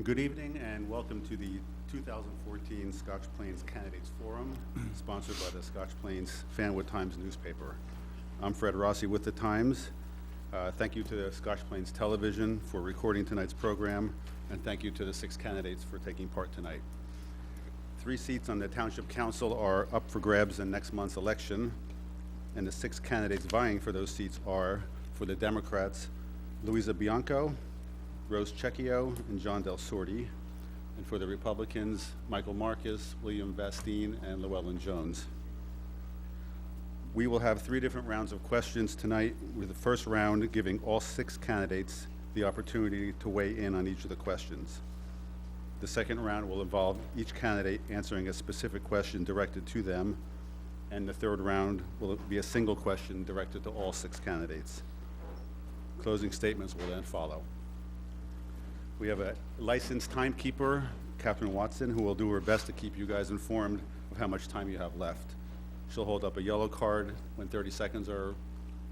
Good evening and welcome to the 2014 Scotch Plains Candidates Forum, sponsored by the Scotch Plains-Fanwood Times newspaper. I'm Fred Rossi with the Times. Thank you to the Scotch Plains Television for recording tonight's program, and thank you to the 6 candidates for taking part tonight. 3 seats on the Township Council are up for grabs in next month's election, and the 6 candidates vying for those seats are, for the Democrats, Louisa Bianco, Rose Cecchio, and John Del Sordi, and for the Republicans, Michael Marcus, William Vastine, and Llewellyn Jones. We will have 3 different rounds of questions tonight, with the first round giving all 6 candidates the opportunity to weigh in on each of the questions. The second round will involve each candidate answering a specific question directed to them, and the third round will be a single question directed to all 6 candidates. Closing statements will then follow. We have a licensed timekeeper, Catherine Watson, who will do her best to keep you guys informed of how much time you have left. She'll hold up a yellow card when 30 seconds are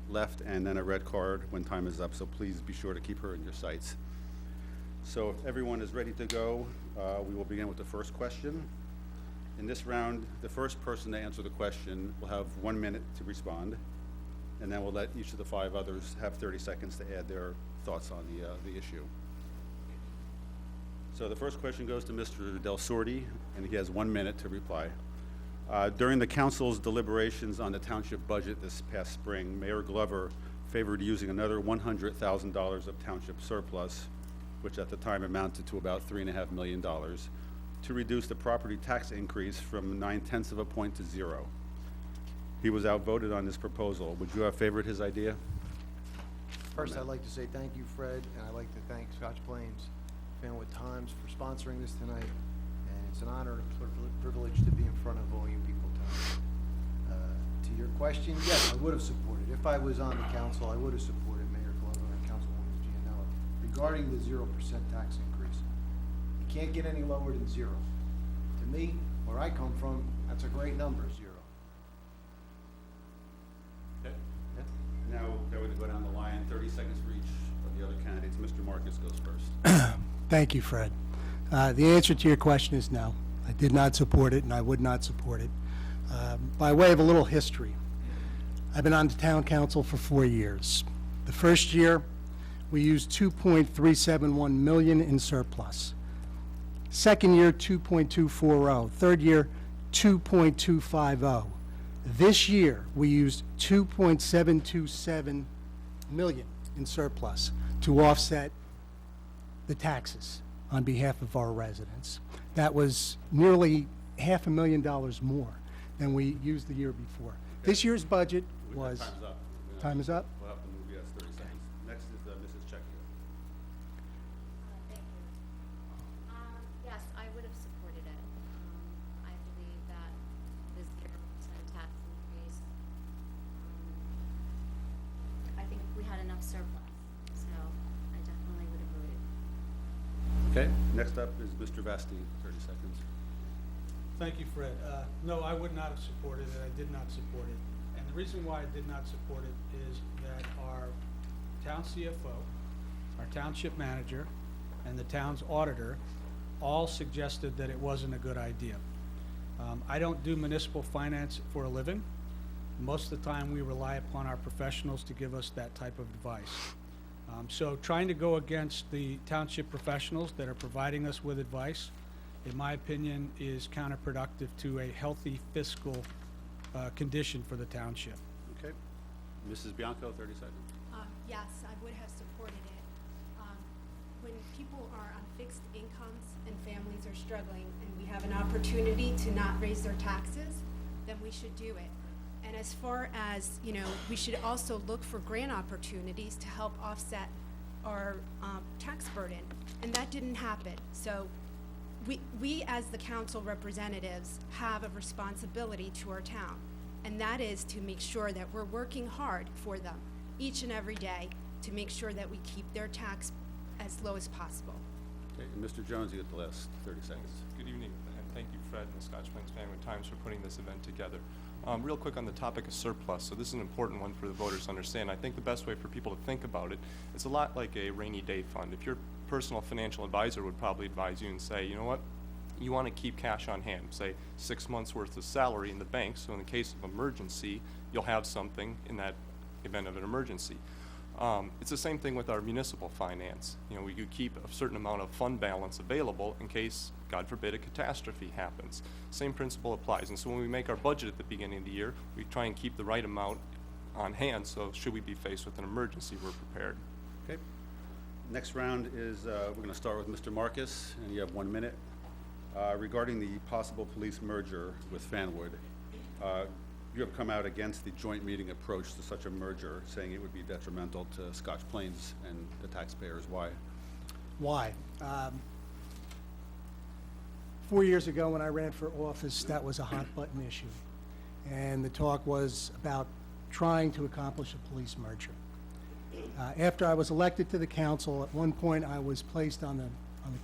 left, and then a red card when time is up, so please be sure to keep her in your sights. So if everyone is ready to go, we will begin with the first question. In this round, the first person to answer the question will have 1 minute to respond, and then we'll let each of the 5 others have 30 seconds to add their thoughts on the issue. So the first question goes to Mr. Del Sordi, and he has 1 minute to reply. During the council's deliberations on the township budget this past spring, Mayor Glover favored using another $100,000 of township surplus, which at the time amounted to about $3.5 million, to reduce the property tax increase from 0.9 of a point to 0. He was outvoted on this proposal. Would you have favored his idea? First, I'd like to say thank you, Fred, and I'd like to thank Scotch Plains-Fanwood Times for sponsoring this tonight. And it's an honor and privilege to be in front of all you people tonight. To your question, yes, I would have supported. If I was on the council, I would have supported Mayor Glover and Councilwoman Gianella regarding the 0% tax increase. You can't get any lower than 0. To me, where I come from, that's a great number, 0. Okay. Yeah. Now, we're going to go down the line, 30 seconds for each of the other candidates. Mr. Marcus goes first. Thank you, Fred. The answer to your question is no. I did not support it, and I would not support it. By way of a little history, I've been on the town council for 4 years. The first year, we used $2.371 million in surplus. Second year, 2.240. Third year, 2.250. This year, we used $2.727 million in surplus to offset the taxes on behalf of our residents. That was nearly $500,000 more than we used the year before. Okay. This year's budget was... Time's up. Time is up? We'll have to move, yes, 30 seconds. Next is Mrs. Cecchio. Thank you. Yes, I would have supported it. I believe that this 0% tax increase, I think we had enough surplus, so I definitely would have voted. Okay, next up is Mr. Vastine, 30 seconds. Thank you, Fred. No, I would not have supported it. I did not support it. And the reason why I did not support it is that our town CFO, our township manager, and the town's auditor all suggested that it wasn't a good idea. I don't do municipal finance for a living. Most of the time we rely upon our professionals to give us that type of advice. So trying to go against the township professionals that are providing us with advice, in my opinion, is counterproductive to a healthy fiscal condition for the township. Okay. Mrs. Bianco, 30 seconds. Yes, I would have supported it. When people are on fixed incomes and families are struggling and we have an opportunity to not raise their taxes, then we should do it. And as far as, we should also look for grant opportunities to help offset our tax burden. And that didn't happen. So we as the council representatives have a responsibility to our town. And that is to make sure that we're working hard for them each and every day to make sure that we keep their tax as low as possible. Okay, and Mr. Jones, you get the last 30 seconds. Good evening, and thank you, Fred and the Scotch Plains-Fanwood Times for putting this event together. Real quick on the topic of surplus, so this is an important one for the voters to understand. I think the best way for people to think about it, it's a lot like a rainy day fund. If you're personal financial advisor would probably advise you and say, you know what, you want to keep cash on hand, say 6 months worth of salary in the bank, so in the case of emergency, you'll have something in that event of an emergency. It's the same thing with our municipal finance. You know, we could keep a certain amount of fund balance available in case, God forbid, a catastrophe happens. Same principle applies. And so when we make our budget at the beginning of the year, we try and keep the right amount on hand, so should we be faced with an emergency, we're prepared. Okay. Next round is, we're going to start with Mr. Marcus, and you have 1 minute. Regarding the possible police merger with Fanwood, you have come out against the joint meeting approach to such a merger, saying it would be detrimental to Scotch Plains and the taxpayers. Why? Why? 4 years ago, when I ran for office, that was a hot-button issue. And the talk was about trying to accomplish a police merger. After I was elected to the council, at one point I was placed on the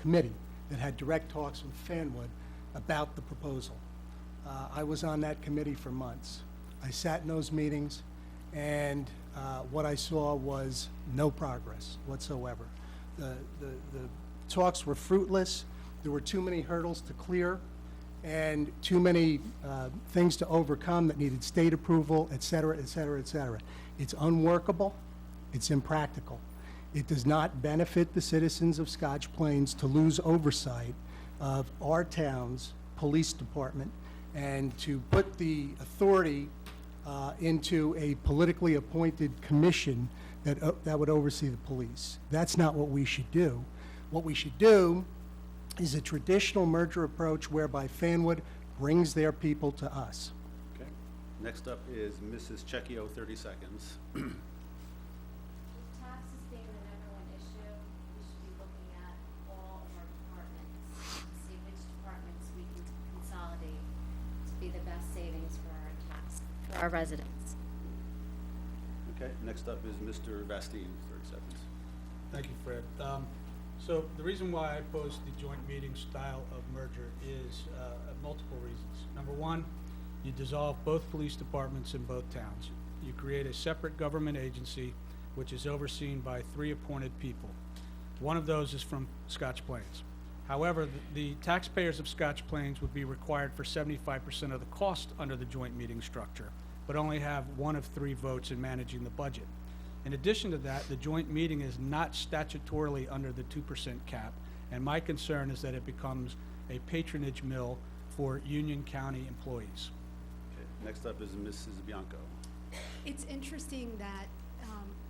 committee that had direct talks with Fanwood about the proposal. I was on that committee for months. I sat in those meetings, and what I saw was no progress whatsoever. The talks were fruitless. There were too many hurdles to clear and too many things to overcome that needed state approval, et cetera, et cetera, et cetera. It's unworkable. It's impractical. It does not benefit the citizens of Scotch Plains to lose oversight of our town's police department and to put the authority into a politically appointed commission that would oversee the police. That's not what we should do. What we should do is a traditional merger approach whereby Fanwood brings their people to us. Okay. Next up is Mrs. Checchio, 30 seconds. With taxes being the #1 issue, we should be looking at all of our departments, see which departments we can consolidate to be the best savings for our residents. Okay. Next up is Mr. Bastine, 30 seconds. Thank you, Fred. So the reason why I oppose the joint meeting style of merger is multiple reasons. Number one, you dissolve both police departments in both towns. You create a separate government agency which is overseen by 3 appointed people. One of those is from Scotch Plains. However, the taxpayers of Scotch Plains would be required for 75% of the cost under the joint meeting structure, but only have 1 of 3 votes in managing the budget. In addition to that, the joint meeting is not statutorily under the 2% cap, and my concern is that it becomes a patronage mill for Union County employees. Okay. Next up is Mrs. Bianco. It's interesting that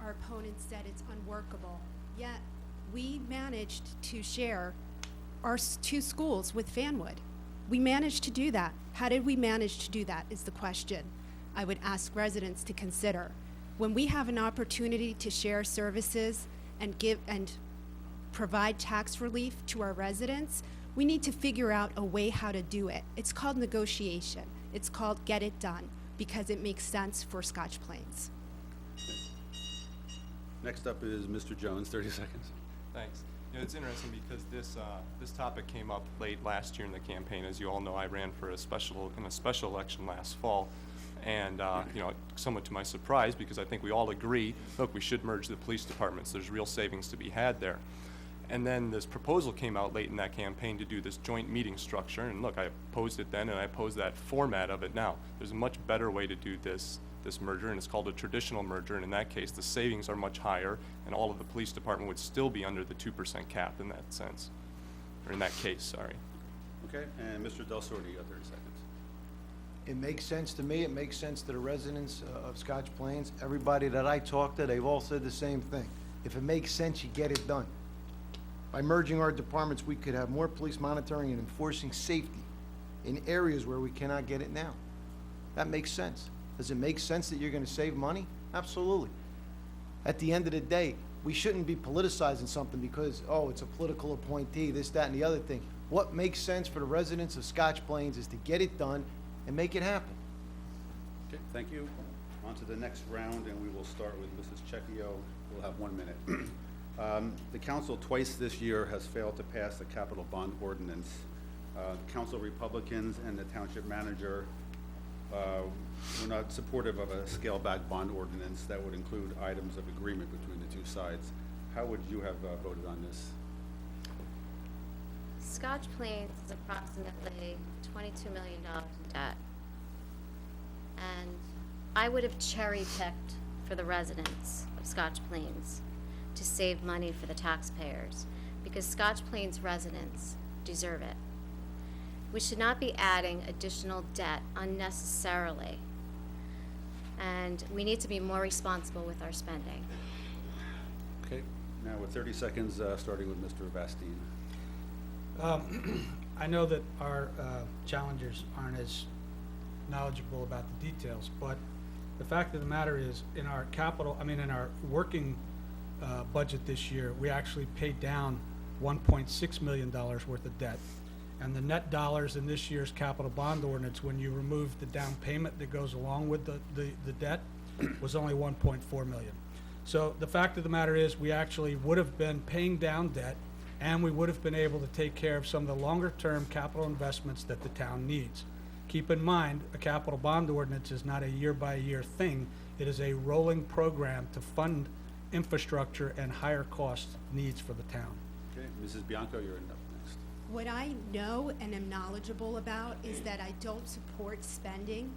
our opponent said it's unworkable, yet we managed to share our 2 schools with Fanwood. We managed to do that. How did we manage to do that is the question I would ask residents to consider. When we have an opportunity to share services and provide tax relief to our residents, we need to figure out a way how to do it. It's called negotiation. It's called get it done, because it makes sense for Scotch Plains. Next up is Mr. Jones, 30 seconds. Thanks. You know, it's interesting because this topic came up late last year in the campaign. As you all know, I ran for a special election last fall. And, you know, somewhat to my surprise, because I think we all agree, look, we should merge the police departments. There's real savings to be had there. And then this proposal came out late in that campaign to do this joint meeting structure. And look, I opposed it then, and I oppose that format of it now. There's a much better way to do this merger, and it's called a traditional merger. And in that case, the savings are much higher, and all of the police department would still be under the 2% cap in that sense, or in that case, sorry. Okay. And Mr. Del Sordi, you have 30 seconds. It makes sense to me. It makes sense to the residents of Scotch Plains. Everybody that I talked to, they've all said the same thing. If it makes sense, you get it done. By merging our departments, we could have more police monitoring and enforcing safety in areas where we cannot get it now. That makes sense. Does it make sense that you're going to save money? Absolutely. At the end of the day, we shouldn't be politicizing something because, oh, it's a political appointee, this, that, and the other thing. What makes sense for the residents of Scotch Plains is to get it done and make it happen. Okay, thank you. On to the next round, and we will start with Mrs. Checchio. We'll have 1 minute. The council twice this year has failed to pass the capital bond ordinance. Council Republicans and the township manager were not supportive of a scale-back bond ordinance that would include items of agreement between the 2 sides. How would you have voted on this? Scotch Plains is approximately $22 million in debt. And I would have cherry-picked for the residents of Scotch Plains to save money for the taxpayers, because Scotch Plains residents deserve it. We should not be adding additional debt unnecessarily, and we need to be more responsible with our spending. Okay, now with 30 seconds, starting with Mr. Vastine. I know that our challengers aren't as knowledgeable about the details, but the fact of the matter is, in our in our working budget this year, we actually paid down $1.6 million worth of debt. And the net dollars in this year's capital bond ordinance, when you remove the down payment that goes along with the debt, was only $1.4 million. So the fact of the matter is, we actually would have been paying down debt, and we would have been able to take care of some of the longer-term capital investments that the town needs. Keep in mind, a capital bond ordinance is not a year-by-year thing. It is a rolling program to fund infrastructure and higher cost needs for the town. Okay, Mrs. Bianco, you're up next. What I know and am knowledgeable about is that I don't support spending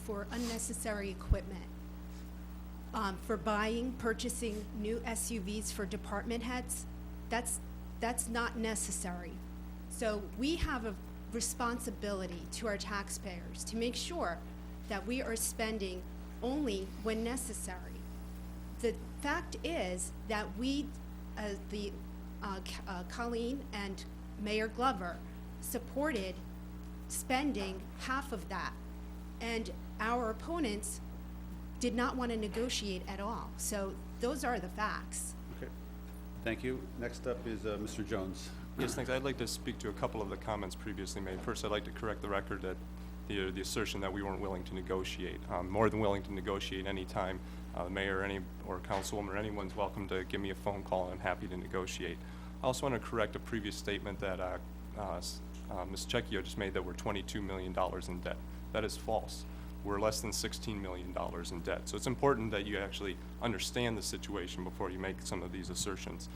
for unnecessary equipment. For purchasing new SUVs for department heads, that's not necessary. So we have a responsibility to our taxpayers to make sure that we are spending only when necessary. The fact is that Colleen and Mayor Glover supported spending half of that, and our opponents did not want to negotiate at all. So those are the facts. Okay, thank you. Next up is Mr. Jones. Yes, thanks. I'd like to speak to a couple of the comments previously made. First, I'd like to correct the record that the assertion that we weren't willing to negotiate. More than willing to negotiate any time. The mayor or councilwoman or anyone's welcome to give me a phone call, and I'm happy to negotiate. I also want to correct a previous statement that Ms. Checchio just made, that we're $22 million in debt. That is false. We're less than $16 million in debt. So it's important that you actually understand the situation before you make some of these assertions.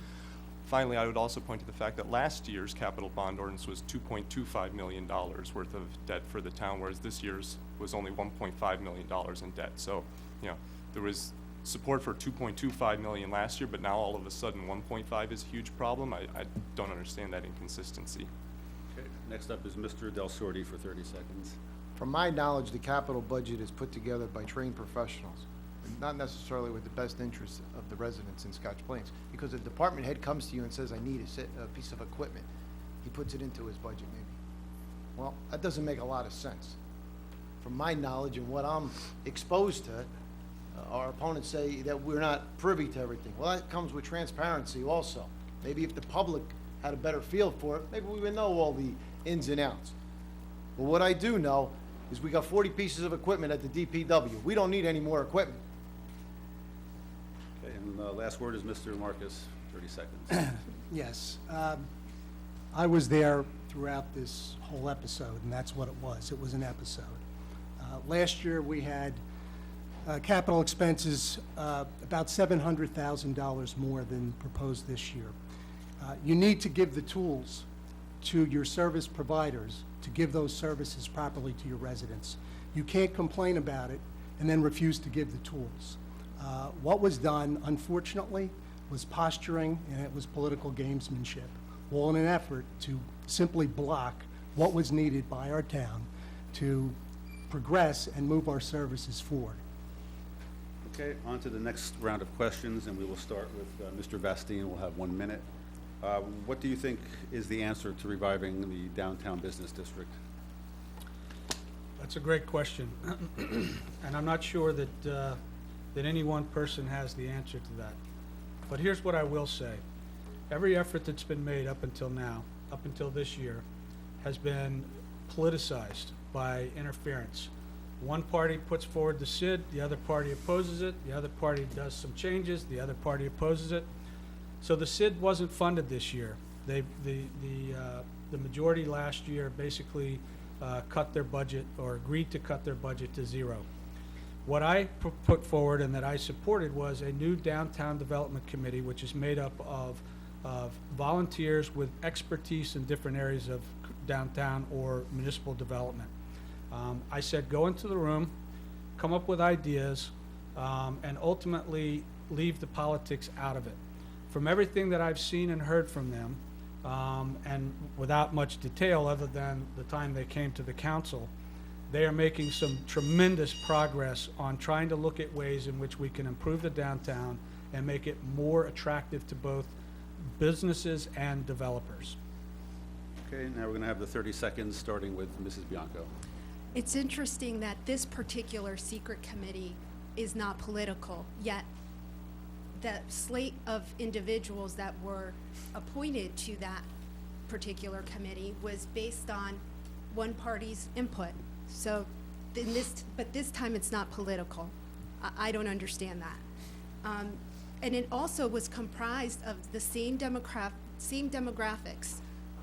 Finally, I would also point to the fact that last year's capital bond ordinance was $2.25 million worth of debt for the town, whereas this year's was only $1.5 million in debt. So, there was support for $2.25 million last year, but now all of a sudden 1.5 is a huge problem. I don't understand that inconsistency. Okay, next up is Mr. Del Sordi for 30 seconds. From my knowledge, the capital budget is put together by trained professionals, and not necessarily with the best interests of the residents in Scotch Plains. Because a department head comes to you and says, I need a piece of equipment, he puts it into his budget maybe. Well, that doesn't make a lot of sense. From my knowledge and what I'm exposed to, our opponents say that we're not privy to everything. Well, that comes with transparency also. Maybe if the public had a better feel for it, maybe we would know all the ins and outs. But what I do know is we got 40 pieces of equipment at the DPW. We don't need any more equipment. Okay, and the last word is Mr. Marcus, 30 seconds. Yes. I was there throughout this whole episode, and that's what it was. It was an episode. Last year, we had capital expenses about $700,000 more than proposed this year. You need to give the tools to your service providers to give those services properly to your residents. You can't complain about it and then refuse to give the tools. What was done, unfortunately, was posturing, and it was political gamesmanship, all in an effort to simply block what was needed by our town to progress and move our services forward. Okay, on to the next round of questions, and we will start with Mr. Vastine. We'll have 1 minute. What do you think is the answer to reviving the downtown business district? That's a great question. And I'm not sure that any one person has the answer to that. But here's what I will say. Every effort that's been made up until now, up until this year, has been politicized by interference. One party puts forward the SID, the other party opposes it, the other party does some changes, the other party opposes it. So the SID wasn't funded this year. The majority last year basically cut their budget, or agreed to cut their budget to zero. What I put forward and that I supported was a new downtown development committee, which is made up of of volunteers with expertise in different areas of downtown or municipal development. I said, go into the room, come up with ideas, and ultimately leave the politics out of it. From everything that I've seen and heard from them, and without much detail other than the time they came to the council, they are making some tremendous progress on trying to look at ways in which we can improve the downtown and make it more attractive to both businesses and developers. Okay, now we're going to have the 30 seconds, starting with Mrs. Bianco. It's interesting that this particular secret committee is not political, yet the slate of individuals that were appointed to that particular committee was based on one party's input. So, but this time it's not political. I don't understand that. And it also was comprised of the same demographics,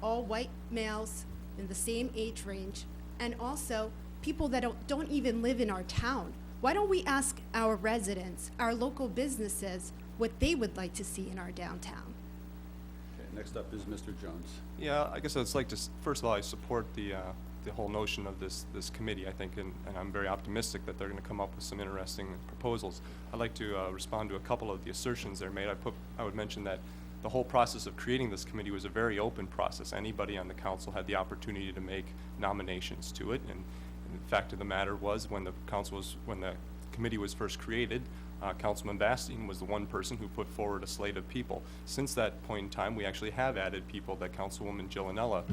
all white males in the same age range, and also people that don't even live in our town. Why don't we ask our residents, our local businesses, what they would like to see in our downtown? Okay, next up is Mr. Jones. Yeah, I guess I'd like to, first of all, I support the whole notion of this committee, I think, and I'm very optimistic that they're going to come up with some interesting proposals. I'd like to respond to a couple of the assertions they're made. I would mention that the whole process of creating this committee was a very open process. Anybody on the council had the opportunity to make nominations to it, and the fact of the matter was, when the committee was first created, Councilman Bastien was the one person who put forward a slate of people. Since that point in time, we actually have added people that Councilwoman Gillanella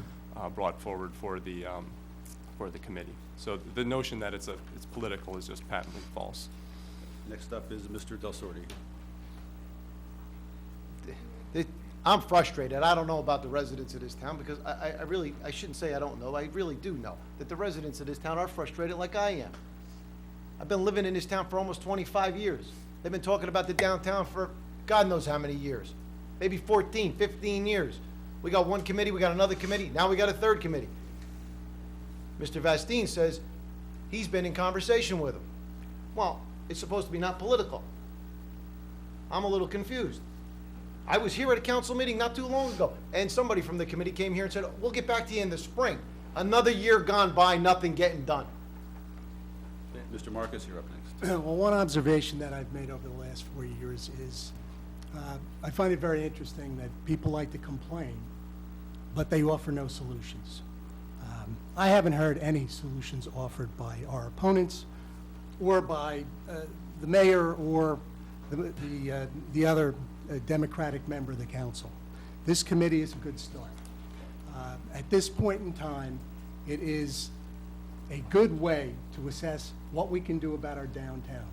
brought forward for the committee. So the notion that it's political is just patently false. Next up is Mr. Del Sorte. I'm frustrated. I don't know about the residents of this town, because I shouldn't say I don't know. I really do know that the residents of this town are frustrated like I am. I've been living in this town for almost 25 years. They've been talking about the downtown for God knows how many years. Maybe 14, 15 years. We got one committee, we got another committee, now we got a third committee. Mr. Bastien says he's been in conversation with them. Well, it's supposed to be not political. I'm a little confused. I was here at a council meeting not too long ago, and somebody from the committee came here and said, we'll get back to you in the spring. Another year gone by, nothing getting done. Okay, Mr. Marcus, you're up next. Well, one observation that I've made over the last 4 years is I find it very interesting that people like to complain, but they offer no solutions. I haven't heard any solutions offered by our opponents or by the mayor or the other Democratic member of the council. This committee is a good start. At this point in time, it is a good way to assess what we can do about our downtown.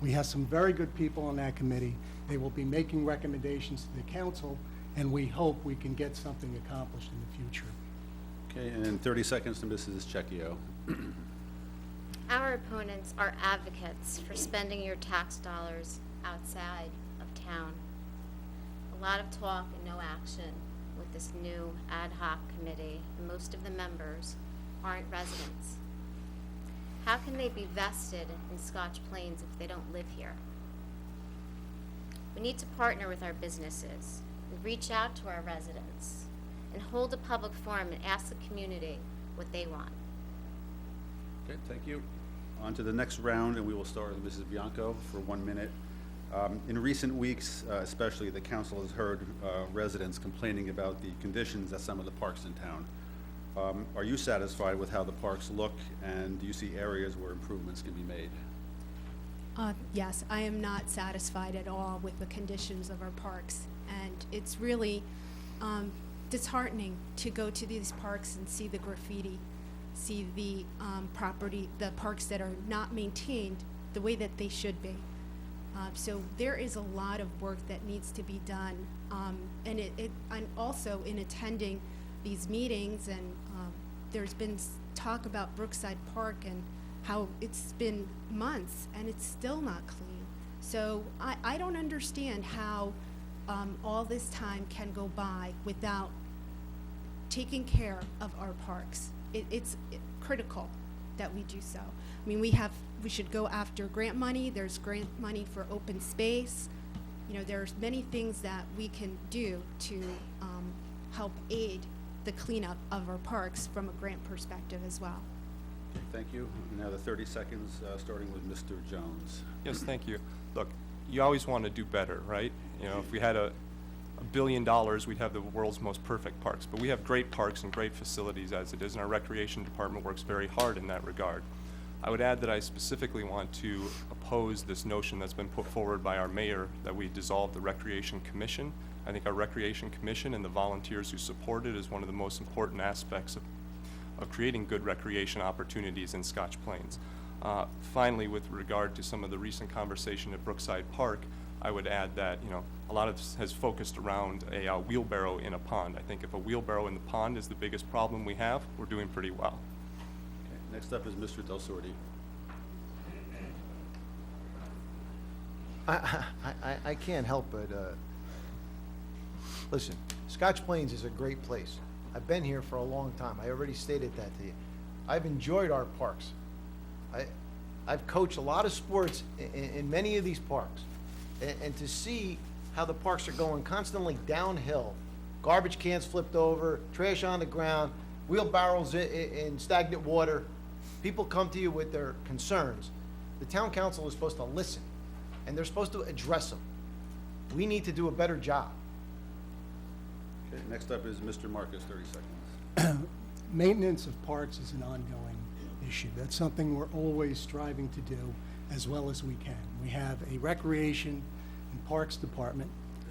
We have some very good people on that committee. They will be making recommendations to the council, and we hope we can get something accomplished in the future. Okay, and 30 seconds to Mrs. Checchio. Our opponents are advocates for spending your tax dollars outside of town. A lot of talk and no action with this new ad hoc committee, and most of the members aren't residents. How can they be vested in Scotch Plains if they don't live here? We need to partner with our businesses and reach out to our residents and hold a public forum and ask the community what they want. Okay, thank you. On to the next round, and we will start with Mrs. Bianco for 1 minute. In recent weeks, especially, the council has heard residents complaining about the conditions at some of the parks in town. Are you satisfied with how the parks look, and do you see areas where improvements can be made? Yes, I am not satisfied at all with the conditions of our parks, and it's really disheartening to go to these parks and see the graffiti, see the the parks that are not maintained the way that they should be. So there is a lot of work that needs to be done, and I'm also in attending these meetings, and there's been talk about Brookside Park and how it's been months and it's still not clean. So I don't understand how all this time can go by without taking care of our parks. It's critical that we do so. I mean, we should go after grant money. There's grant money for open space. you know, there's many things that we can do to help aid the cleanup of our parks from a grant perspective as well. Thank you. Now the 30 seconds, starting with Mr. Jones. Yes, thank you. Look, you always want to do better, right? You know, if we had $1 billion, we'd have the world's most perfect parks. But we have great parks and great facilities as it is, and our recreation department works very hard in that regard. I would add that I specifically want to oppose this notion that's been put forward by our mayor that we dissolve the Recreation Commission. I think our Recreation Commission and the volunteers who support it is one of the most important aspects of creating good recreation opportunities in Scotch Plains. Finally, with regard to some of the recent conversation at Brookside Park, I would add that, you know, a lot of this has focused around a wheelbarrow in a pond. I think if a wheelbarrow in the pond is the biggest problem we have, we're doing pretty well. Okay. Next up is Mr. Del Sordi. I can't help but, listen, Scotch Plains is a great place. I've been here for a long time. I already stated that to you. I've enjoyed our parks. I've coached a lot of sports in many of these parks. And to see how the parks are going constantly downhill, garbage cans flipped over, trash on the ground, wheelbarrows in stagnant water, people come to you with their concerns. The town council is supposed to listen, and they're supposed to address them. We need to do a better job. Okay. Next up is Mr. Marcus, 30 seconds. Maintenance of parks is an ongoing issue. That's something we're always striving to do as well as we can. We have a recreation and parks department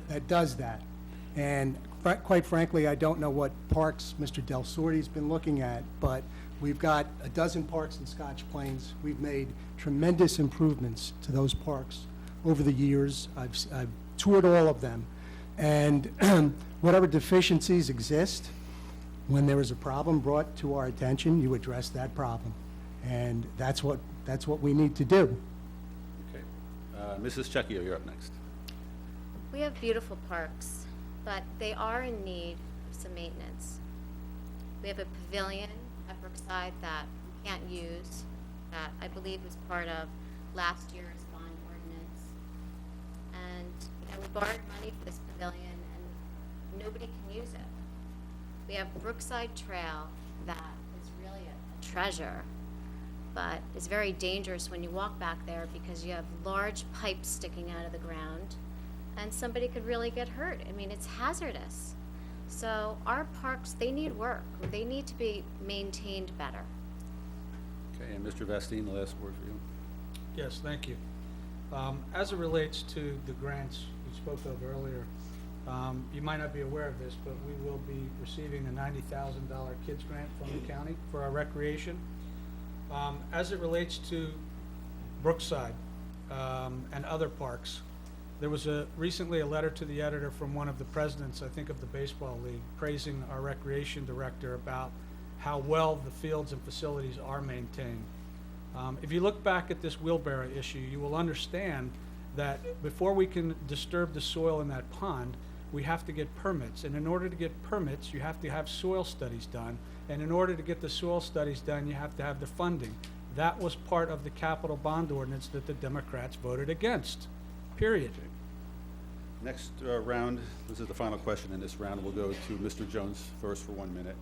that does that. And quite frankly, I don't know what parks Mr. Del Sordi's been looking at, but we've got a dozen parks in Scotch Plains. We've made tremendous improvements to those parks over the years. I've toured all of them. And whatever deficiencies exist, when there is a problem brought to our attention, you address that problem. And that's what we need to do. Okay. Mrs. Checchio, you're up next. We have beautiful parks, but they are in need of some maintenance. We have a pavilion at Brookside that we can't use, that I believe was part of last year's bond ordinance. And, you know, we borrowed money for this pavilion and nobody can use it. We have Brookside Trail that is really a treasure, but it's very dangerous when you walk back there because you have large pipes sticking out of the ground and somebody could really get hurt. I mean, it's hazardous. So our parks, they need work. They need to be maintained better. Okay, and Mr. Vastine, the last word for you. Yes, thank you. As it relates to the grants you spoke of earlier, you might not be aware of this, but we will be receiving a $90,000 kids grant from the county for our recreation. As it relates to Brookside and other parks, there was recently a letter to the editor from one of the presidents, I think, of the baseball league, praising our recreation director about how well the fields and facilities are maintained. If you look back at this wheelbarrow issue, you will understand that before we can disturb the soil in that pond, we have to get permits. And in order to get permits, you have to have soil studies done. And in order to get the soil studies done, you have to have the funding. That was part of the capital bond ordinance that the Democrats voted against, period. Next round, this is the final question in this round. We'll go to Mr. Jones first for 1 minute.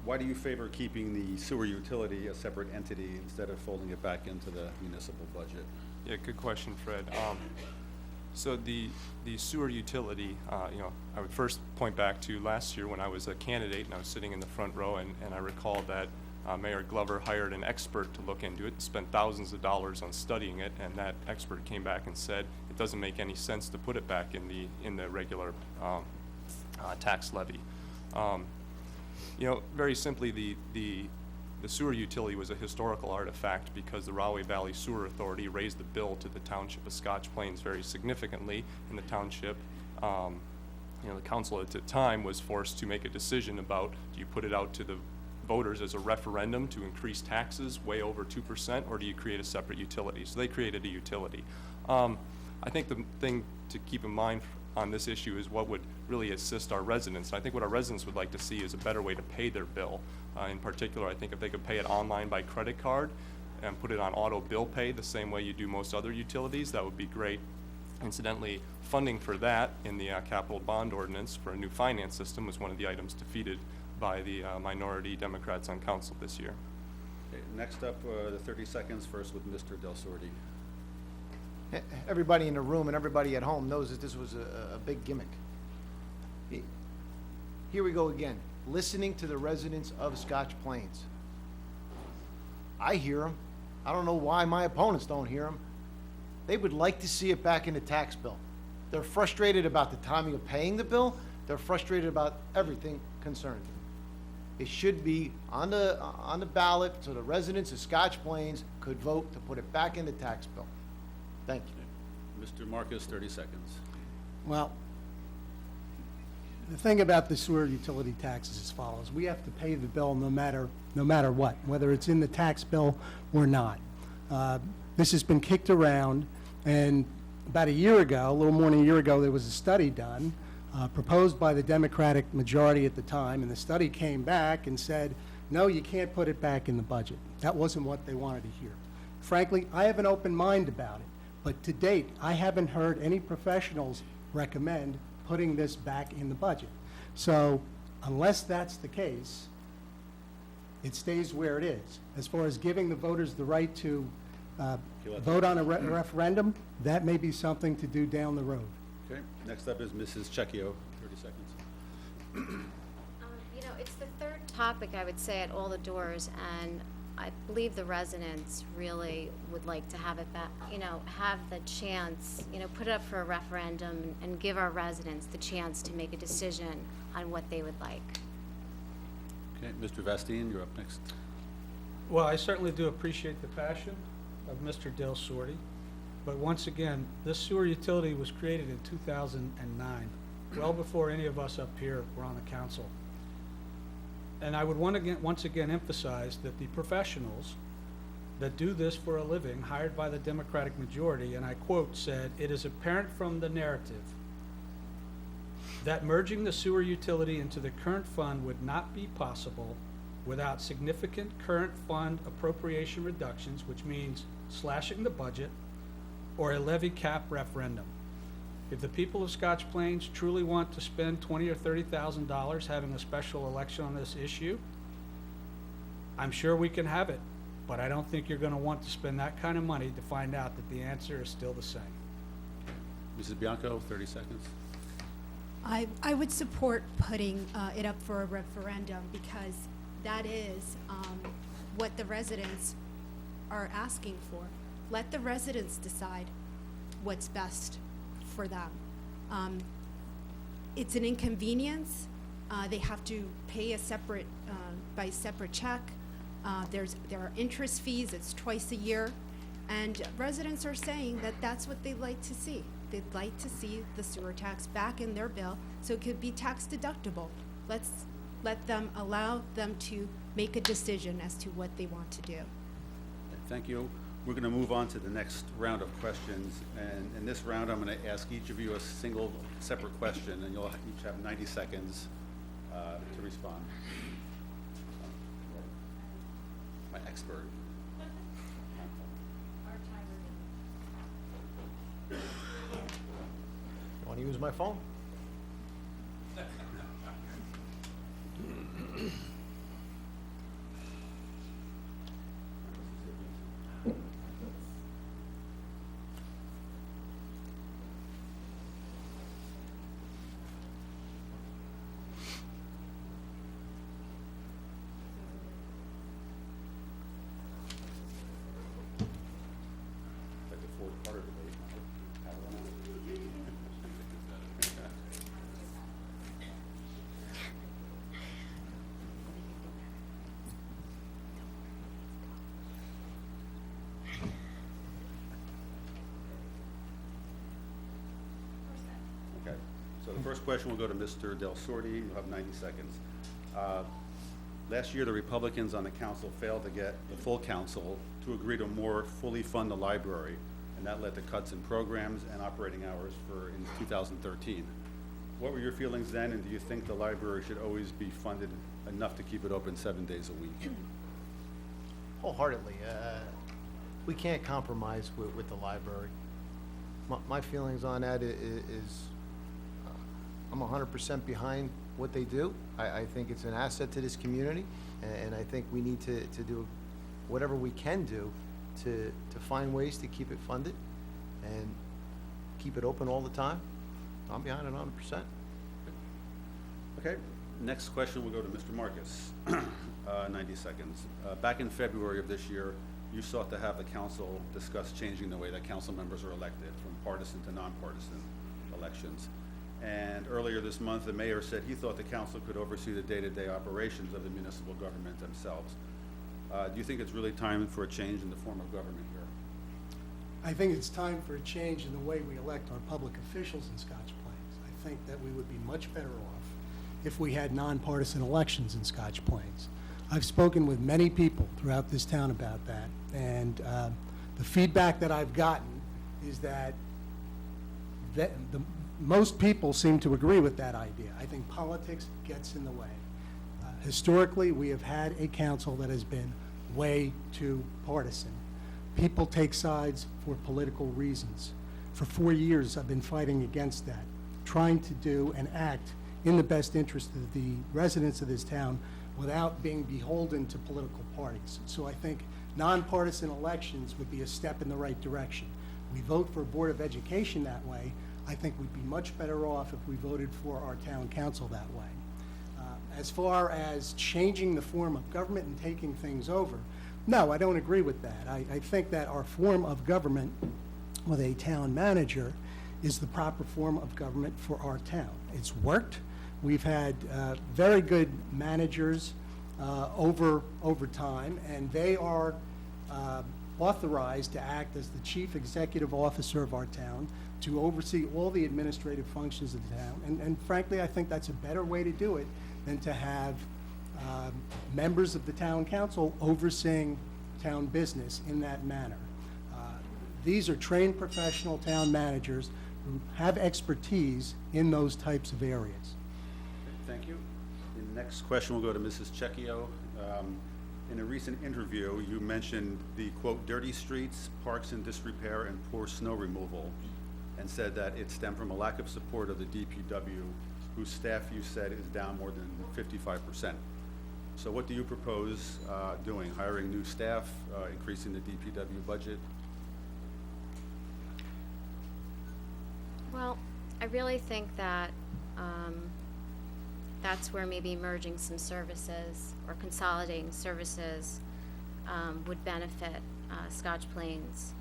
Why do you favor keeping the sewer utility a separate entity instead of folding it back into the municipal budget? Yeah, good question, Fred. So the sewer utility, you know, I would first point back to last year when I was a candidate and I was sitting in the front row, and I recall that Mayor Glover hired an expert to look into it and spent thousands of dollars on studying it, and that expert came back and said it doesn't make any sense to put it back in the regular tax levy. You know, very simply, the sewer utility was a historical artifact because the Rahway Valley Sewer Authority raised the bill to the Township of Scotch Plains very significantly, and the township, you know, the council at the time was forced to make a decision about, do you put it out to the voters as a referendum to increase taxes way over 2%, or do you create a separate utility? So they created a utility. I think the thing to keep in mind on this issue is what would really assist our residents. I think what our residents would like to see is a better way to pay their bill. In particular, I think if they could pay it online by credit card and put it on auto bill pay the same way you do most other utilities, that would be great. Incidentally, funding for that in the capital bond ordinance for a new finance system was one of the items defeated by the minority Democrats on council this year. Okay, next up, the 30 seconds, first with Mr. Del Sordi. Everybody in the room and everybody at home knows that this was a big gimmick. Here we go again, listening to the residents of Scotch Plains. I hear them. I don't know why my opponents don't hear them. They would like to see it back in the tax bill. They're frustrated about the timing of paying the bill. They're frustrated about everything concerned. It should be on the ballot so the residents of Scotch Plains could vote to put it back in the tax bill. Thank you. Mr. Marcus, 30 seconds. Well, the thing about the sewer utility tax is as follows. We have to pay the bill no matter what, whether it's in the tax bill or not. This has been kicked around, and about a year ago, a little more than a year ago, there was a study done, proposed by the Democratic majority at the time, and the study came back and said, no, you can't put it back in the budget. That wasn't what they wanted to hear. Frankly, I have an open mind about it, but to date, I haven't heard any professionals recommend putting this back in the budget. So unless that's the case, it stays where it is. As far as giving the voters the right to vote on a referendum, that may be something to do down the road. Okay, next up is Mrs. Checchio, 30 seconds. You know, it's the third topic, I would say, at all the doors, and I believe the residents really would like to have it back, you know, have the chance, you know, put it up for a referendum and give our residents the chance to make a decision on what they would like. Okay, Mr. Vastine, you're up next. Well, I certainly do appreciate the passion of Mr. Del Sordi, but once again, this sewer utility was created in 2009, well before any of us up here were on the council. And I would once again emphasize that the professionals that do this for a living, hired by the Democratic majority, and I quote, said, "It is apparent from the narrative that merging the sewer utility into the current fund would not be possible without significant current fund appropriation reductions, which means slashing the budget, or a levy cap referendum. If the people of Scotch Plains truly want to spend $20,000 or $30,000 having a special election on this issue, I'm sure we can have it, but I don't think you're going to want to spend that kind of money to find out that the answer is still the same." Mrs. Bianco, 30 seconds. I would support putting it up for a referendum because that is what the residents are asking for. Let the residents decide what's best for them. It's an inconvenience. They have to pay a separate, by separate check. There are interest fees. It's twice a year. And residents are saying that that's what they'd like to see. They'd like to see the sewer tax back in their bill so it could be tax deductible. Let's allow them to make a decision as to what they want to do. Thank you. We're going to move on to the next round of questions. And in this round, I'm going to ask each of you a single separate question, and you'll each have 90 seconds to respond. My expert. Want to use my phone? Like the four-parter debate. Have one on. Okay, so the first question will go to Mr. Del Sordi. You'll have 90 seconds. Last year, the Republicans on the council failed to get the full council to agree to more fully fund the library, and that led to cuts in programs and operating hours in 2013. What were your feelings then, and do you think the library should always be funded enough to keep it open 7 days a week? Wholeheartedly. We can't compromise with the library. My feelings on that is, I'm 100% behind what they do. I think it's an asset to this community, and I think we need to do whatever we can do to find ways to keep it funded and keep it open all the time. I'm behind it 100%. Okay, next question will go to Mr. Marcus. 90 seconds. Back in February of this year, you sought to have the council discuss changing the way that council members are elected from partisan to nonpartisan elections. And earlier this month, the mayor said he thought the council could oversee the day-to-day operations of the municipal government themselves. Do you think it's really time for a change in the form of government here? I think it's time for a change in the way we elect our public officials in Scotch Plains. I think that we would be much better off if we had nonpartisan elections in Scotch Plains. I've spoken with many people throughout this town about that, and the feedback that I've gotten is that most people seem to agree with that idea. I think politics gets in the way. Historically, we have had a council that has been way too partisan. People take sides for political reasons. For 4 years, I've been fighting against that, trying to do and act in the best interest of the residents of this town without being beholden to political parties. So I think nonpartisan elections would be a step in the right direction. We vote for a Board of Education that way. I think we'd be much better off if we voted for our town council that way. As far as changing the form of government and taking things over, no, I don't agree with that. I think that our form of government with a town manager is the proper form of government for our town. It's worked. We've had very good managers over time, and they are authorized to act as the chief executive officer of our town to oversee all the administrative functions of the town. And frankly, I think that's a better way to do it than to have members of the town council overseeing town business in that manner. These are trained professional town managers who have expertise in those types of areas. Thank you. The next question will go to Mrs. Checchio. In a recent interview, you mentioned the, quote, dirty streets, parks in disrepair, and poor snow removal, and said that it stemmed from a lack of support of the DPW, whose staff, you said, is down more than 55%. So what do you propose doing? Hiring new staff, increasing the DPW budget? Well, I really think that that's where maybe merging some services or consolidating services would benefit Scotch Plains.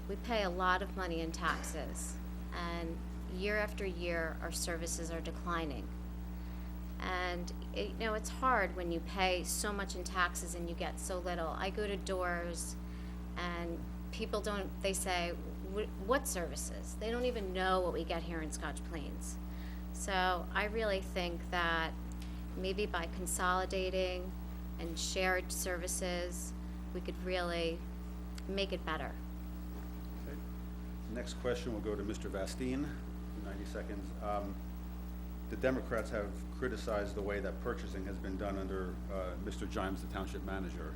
We pay a lot of money in taxes, and year after year our services are declining. And it's hard when you pay so much in taxes and you get so little. I go to doors and people they say, what services? They don't even know what we get here in Scotch Plains. So I really think that maybe by consolidating and shared services, we could really make it better. Okay. Next question will go to Mr. Vastine, 90 seconds. The Democrats have criticized the way that purchasing has been done under Mr. Jimes, the township manager.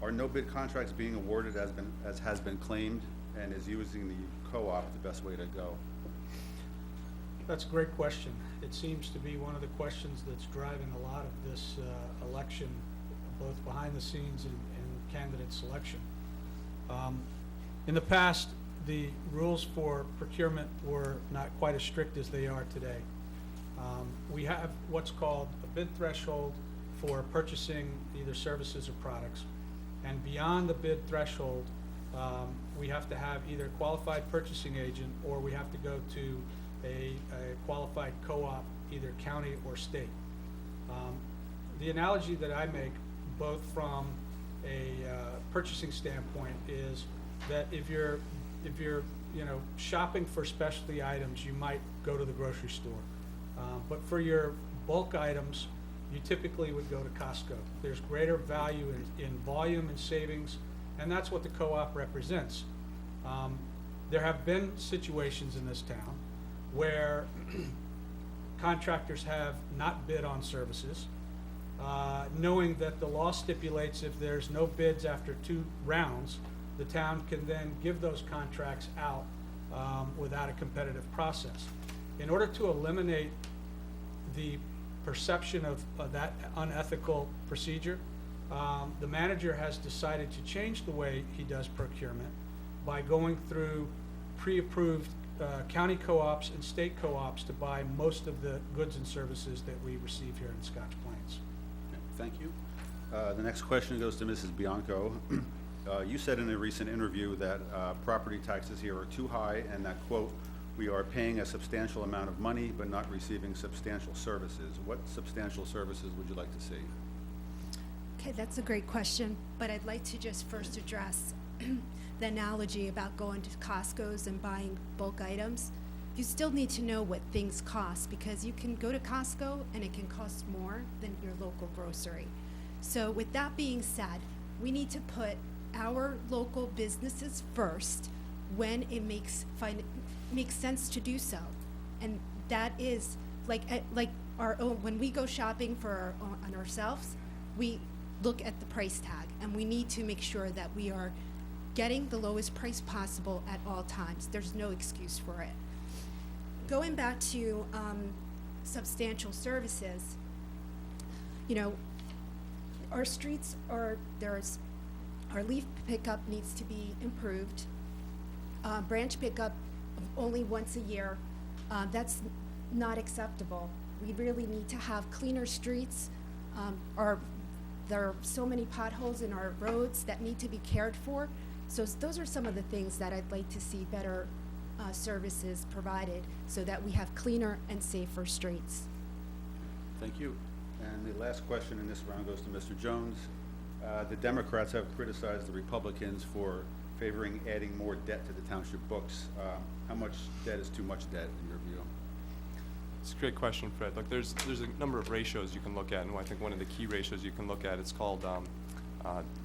Are no bid contracts being awarded as has been claimed, and is using the co-op the best way to go? That's a great question. It seems to be one of the questions that's driving a lot of this election, both behind the scenes and candidate selection. In the past, the rules for procurement were not quite as strict as they are today. We have what's called a bid threshold for purchasing either services or products. And beyond the bid threshold, we have to have either a qualified purchasing agent or we have to go to a qualified co-op, either county or state. The analogy that I make, both from a purchasing standpoint, is that if you're shopping for specialty items, you might go to the grocery store. But for your bulk items, you typically would go to Costco. There's greater value in volume and savings, and that's what the co-op represents. There have been situations in this town where contractors have not bid on services, knowing that the law stipulates if there's no bids after 2 rounds, the town can then give those contracts out without a competitive process. In order to eliminate the perception of that unethical procedure, the manager has decided to change the way he does procurement by going through pre-approved county co-ops and state co-ops to buy most of the goods and services that we receive here in Scotch Plains. Okay, thank you. The next question goes to Mrs. Bianco. You said in a recent interview that property taxes here are too high and that, quote, "we are paying a substantial amount of money but not receiving substantial services." What substantial services would you like to see? Okay, that's a great question, but I'd like to just first address the analogy about going to Costco's and buying bulk items. You still need to know what things cost, because you can go to Costco and it can cost more than your local grocery. So with that being said, we need to put our local businesses first when it makes sense to do so. And that is like our own, when we go shopping for on ourselves, we look at the price tag, and we need to make sure that we are getting the lowest price possible at all times. There's no excuse for it. Going back to substantial services, you know, our streets our leaf pickup needs to be improved. Branch pickup only once a year, that's not acceptable. We really need to have cleaner streets. There are so many potholes in our roads that need to be cared for. So those are some of the things that I'd like to see better services provided so that we have cleaner and safer streets. Thank you. And the last question in this round goes to Mr. Jones. The Democrats have criticized the Republicans for favoring adding more debt to the township books. How much debt is too much debt in your view? It's a great question, Fred. Look, there's a number of ratios you can look at, and I think one of the key ratios you can look at is called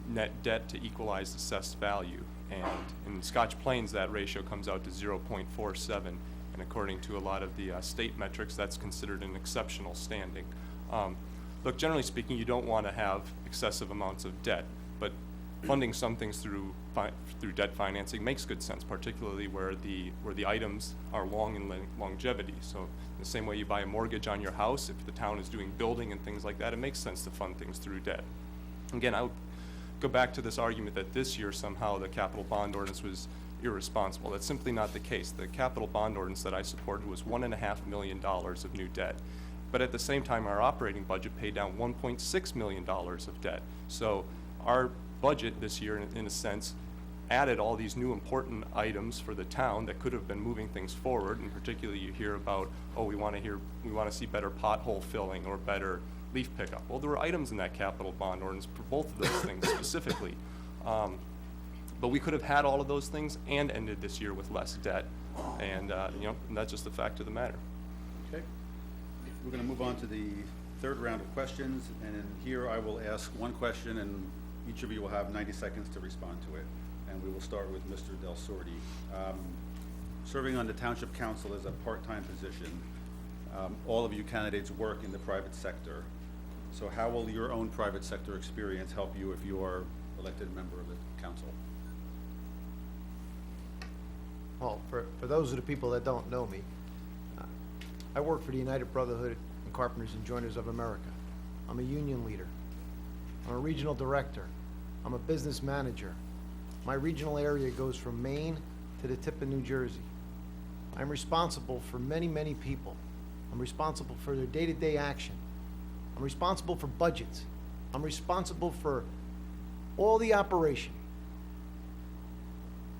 net debt to equalized assessed value. And in Scotch Plains, that ratio comes out to 0.47, and according to a lot of the state metrics, that's considered an exceptional standing. Look, generally speaking, you don't want to have excessive amounts of debt, but funding some things through debt financing makes good sense, particularly where the items are long in longevity. So in the same way you buy a mortgage on your house, if the town is doing building and things like that, it makes sense to fund things through debt. Again, I would go back to this argument that this year somehow the capital bond ordinance was irresponsible. That's simply not the case. The capital bond ordinance that I supported was $1.5 million of new debt. But at the same time, our operating budget paid down $1.6 million of debt. So our budget this year, in a sense, added all these new important items for the town that could have been moving things forward. And particularly you hear about, oh, we want to see better pothole filling or better leaf pickup. Well, there were items in that capital bond ordinance for both of those things specifically. But we could have had all of those things and ended this year with less debt. And, and that's just the fact of the matter. Okay. We're going to move on to the third round of questions, and in here I will ask one question, and each of you will have 90 seconds to respond to it. And we will start with Mr. Del Sordi. Serving on the Township Council is a part-time position. All of you candidates work in the private sector. So how will your own private sector experience help you if you are elected member of the council? Well, for those of the people that don't know me, I work for the United Brotherhood and Carpenters and Joiners of America. I'm a union leader. I'm a regional director. I'm a business manager. My regional area goes from Maine to the tip of New Jersey. I'm responsible for many, many people. I'm responsible for their day-to-day action. I'm responsible for budgets. I'm responsible for all the operation.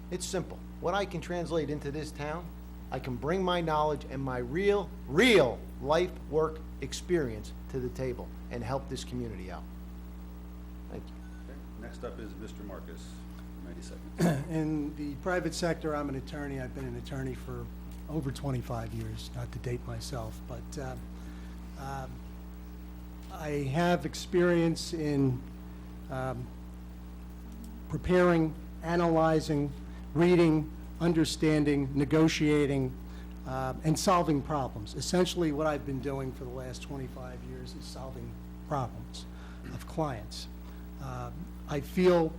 It's simple. What I can translate into this town, I can bring my knowledge and my real life work experience to the table and help this community out. Thank you. Okay. Next up is Mr. Marcus, 90 seconds. In the private sector, I'm an attorney. I've been an attorney for over 25 years, not to date myself, but I have experience in preparing, analyzing, reading, understanding, negotiating, and solving problems. Essentially, what I've been doing for the last 25 years is solving problems of clients. I feel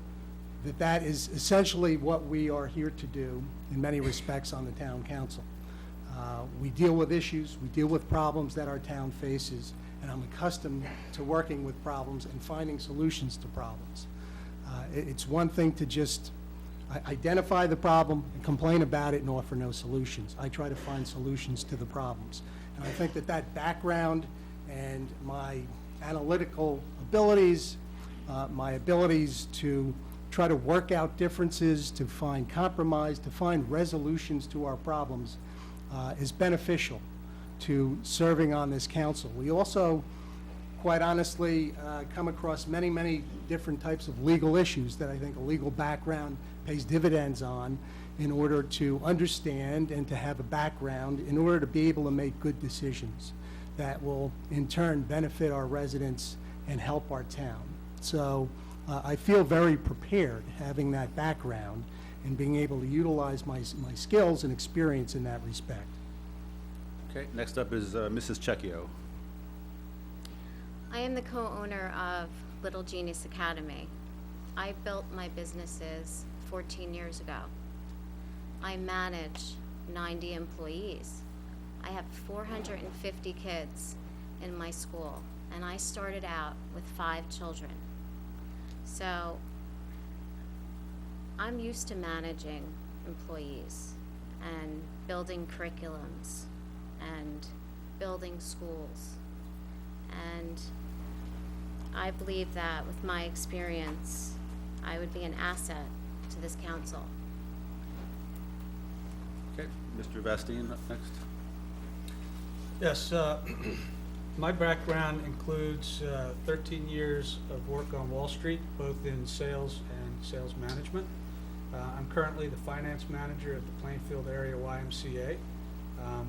that is essentially what we are here to do in many respects on the town council. We deal with issues, we deal with problems that our town faces, and I'm accustomed to working with problems and finding solutions to problems. It's one thing to just identify the problem and complain about it and offer no solutions. I try to find solutions to the problems. And I think that that background and my analytical abilities, my abilities to try to work out differences, to find compromise, to find resolutions to our problems is beneficial to serving on this council. We also, quite honestly, come across many, many different types of legal issues that I think a legal background pays dividends on in order to understand and to have a background in order to be able to make good decisions that will in turn benefit our residents and help our town. So I feel very prepared having that background and being able to utilize my skills and experience in that respect. Okay, next up is Mrs. Checchio. I am the co-owner of Little Genius Academy. I built my businesses 14 years ago. I manage 90 employees. I have 450 kids in my school, and I started out with 5 children. So I'm used to managing employees and building curriculums and building schools. And I believe that with my experience, I would be an asset to this council. Okay, Mr. Vastine up next. Yes, my background includes 13 years of work on Wall Street, both in sales and sales management. I'm currently the finance manager at the Plainfield Area YMCA,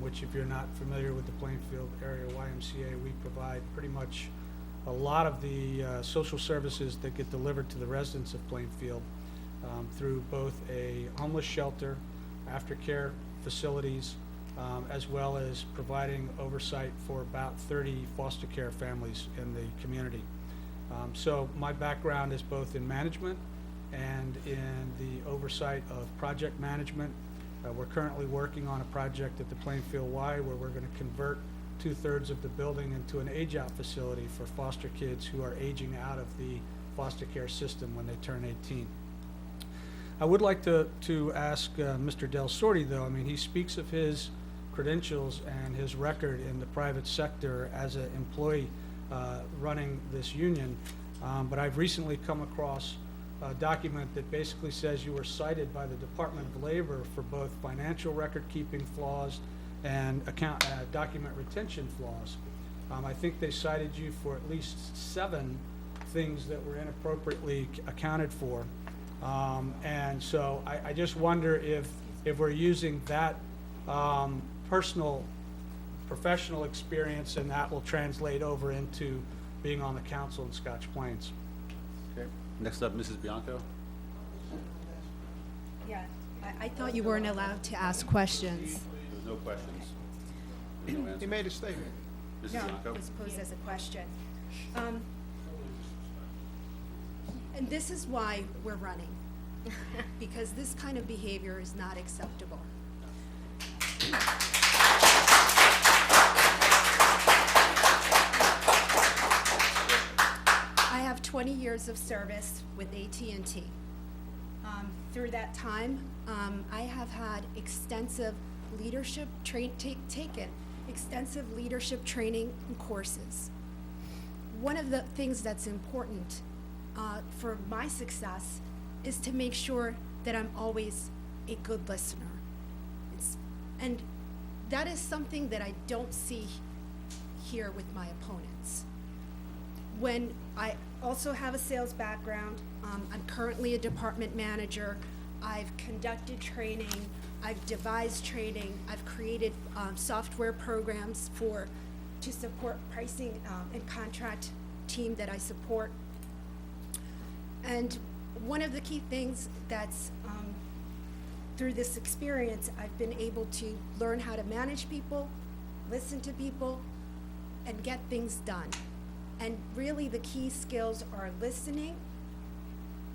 which if you're not familiar with the Plainfield Area YMCA, we provide pretty much a lot of the social services that get delivered to the residents of Plainfield through both a homeless shelter, aftercare facilities, as well as providing oversight for about 30 foster care families in the community. So my background is both in management and in the oversight of project management. We're currently working on a project at the Plainfield Y where we're going to convert 2/3 of the building into an age-out facility for foster kids who are aging out of the foster care system when they turn 18. I would like to ask Mr. Del Sordi, though. I mean, he speaks of his credentials and his record in the private sector as an employee running this union, but I've recently come across a document that basically says you were cited by the Department of Labor for both financial record-keeping flaws and document retention flaws. I think they cited you for at least 7 things that were inappropriately accounted for. And so I just wonder if we're using that personal, professional experience and that will translate over into being on the council in Scotch Plains. Okay, next up, Mrs. Bianco. Yeah, I thought you weren't allowed to ask questions. There's no questions. There's no He answers. made a statement. Mrs. No, Bianco. it was posed as a question. And this is why we're running, because this kind of behavior is not acceptable. I have 20 years of service with AT&T. Through that time, I have had extensive leadership taken extensive leadership training and courses. One of the things that's important for my success is to make sure that I'm always a good listener. And that is something that I don't see here with my opponents. When I also have a sales background, I'm currently a department manager. I've conducted training, I've devised training, I've created software programs to support pricing and contract team that I support. And one of the key things that's through this experience, I've been able to learn how to manage people, listen to people, and get things done. And really the key skills are listening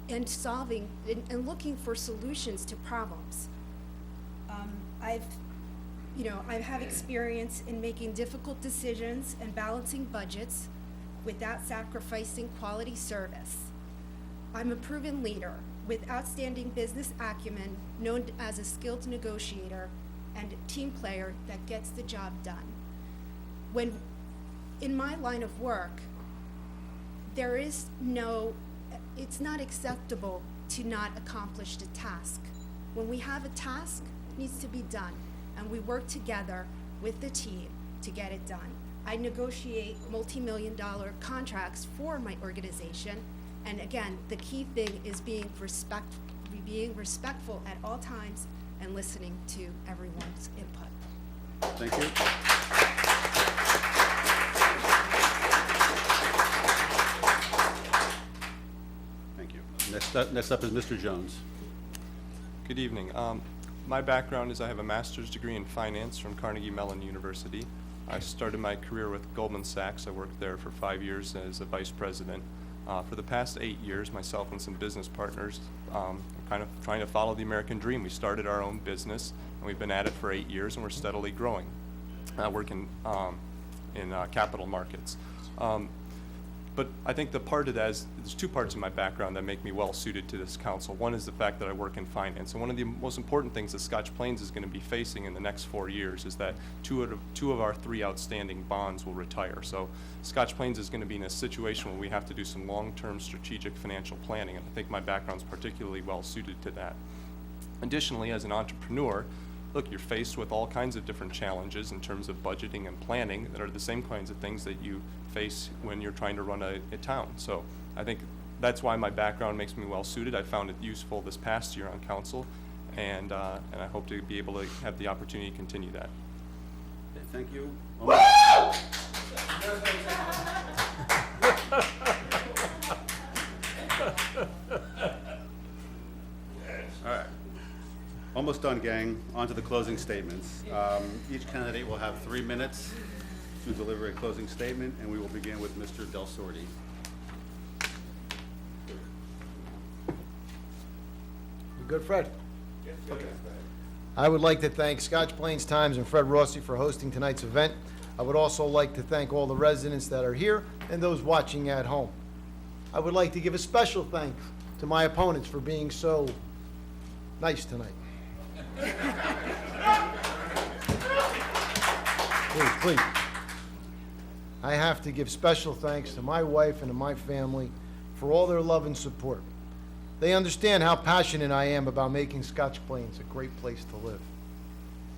and solving and looking for solutions to problems. I have experience in making difficult decisions and balancing budgets without sacrificing quality service. I'm a proven leader with outstanding business acumen, known as a skilled negotiator and team player that gets the job done. When in my line of work, it's not acceptable to not accomplish the task. When we have a task, it needs to be done, and we work together with the team to get it done. I negotiate multi-million-dollar contracts for my organization, and again, the key thing is being respectful at all times and listening to everyone's input. Thank you. Thank you. Next up is Mr. Jones. Good evening. My background is I have a master's degree in finance from Carnegie Mellon University. I started my career with Goldman Sachs. I worked there for 5 years as a vice president. For the past 8 years, myself and some business partners kind of trying to follow the American dream. We started our own business, and we've been at it for 8 years, and we're steadily growing. I work in capital markets. But I think the part of that is, there's two parts of my background that make me well suited to this council. One is the fact that I work in finance, and one of the most important things that Scotch Plains is going to be facing in the next 4 years is that two of our 3 outstanding bonds will retire. So Scotch Plains is going to be in a situation where we have to do some long-term strategic financial planning, and I think my background is particularly well suited to that. Additionally, as an entrepreneur, look, you're faced with all kinds of different challenges in terms of budgeting and planning that are the same kinds of things that you face when you're trying to run a town. So I think that's why my background makes me well suited. I found it useful this past year on council, and I hope to be able to have the opportunity to continue that. Okay, thank you. All right. Almost done, gang. On to the closing statements. Each candidate will have 3 minutes to deliver a closing statement, and we will begin with Mr. Del Sordi. You good, Fred? Okay. I would like to thank Scotch Plains Times and Fred Rossi for hosting tonight's event. I would also like to thank all the residents that are here and those watching at home. I would like to give a special thanks to my opponents for being so nice tonight. Please. I have to give special thanks to my wife and to my family for all their love and support. They understand how passionate I am about making Scotch Plains a great place to live.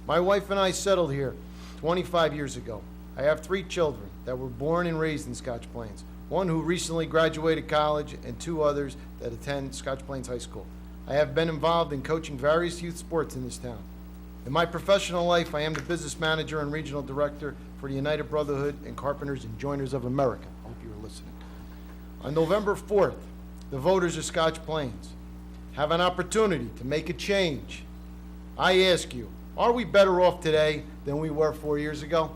My wife and I settled here 25 years ago. I have 3 children that were born and raised in Scotch Plains, one who recently graduated college and 2 others that attend Scotch Plains High School. I have been involved in coaching various youth sports in this town. In my professional life, I am the business manager and regional director for the United Brotherhood and Carpenters and Joiners of America. I hope you were listening. On November 4th, the voters of Scotch Plains have an opportunity to make a change. I ask you, are we better off today than we were 4 years ago?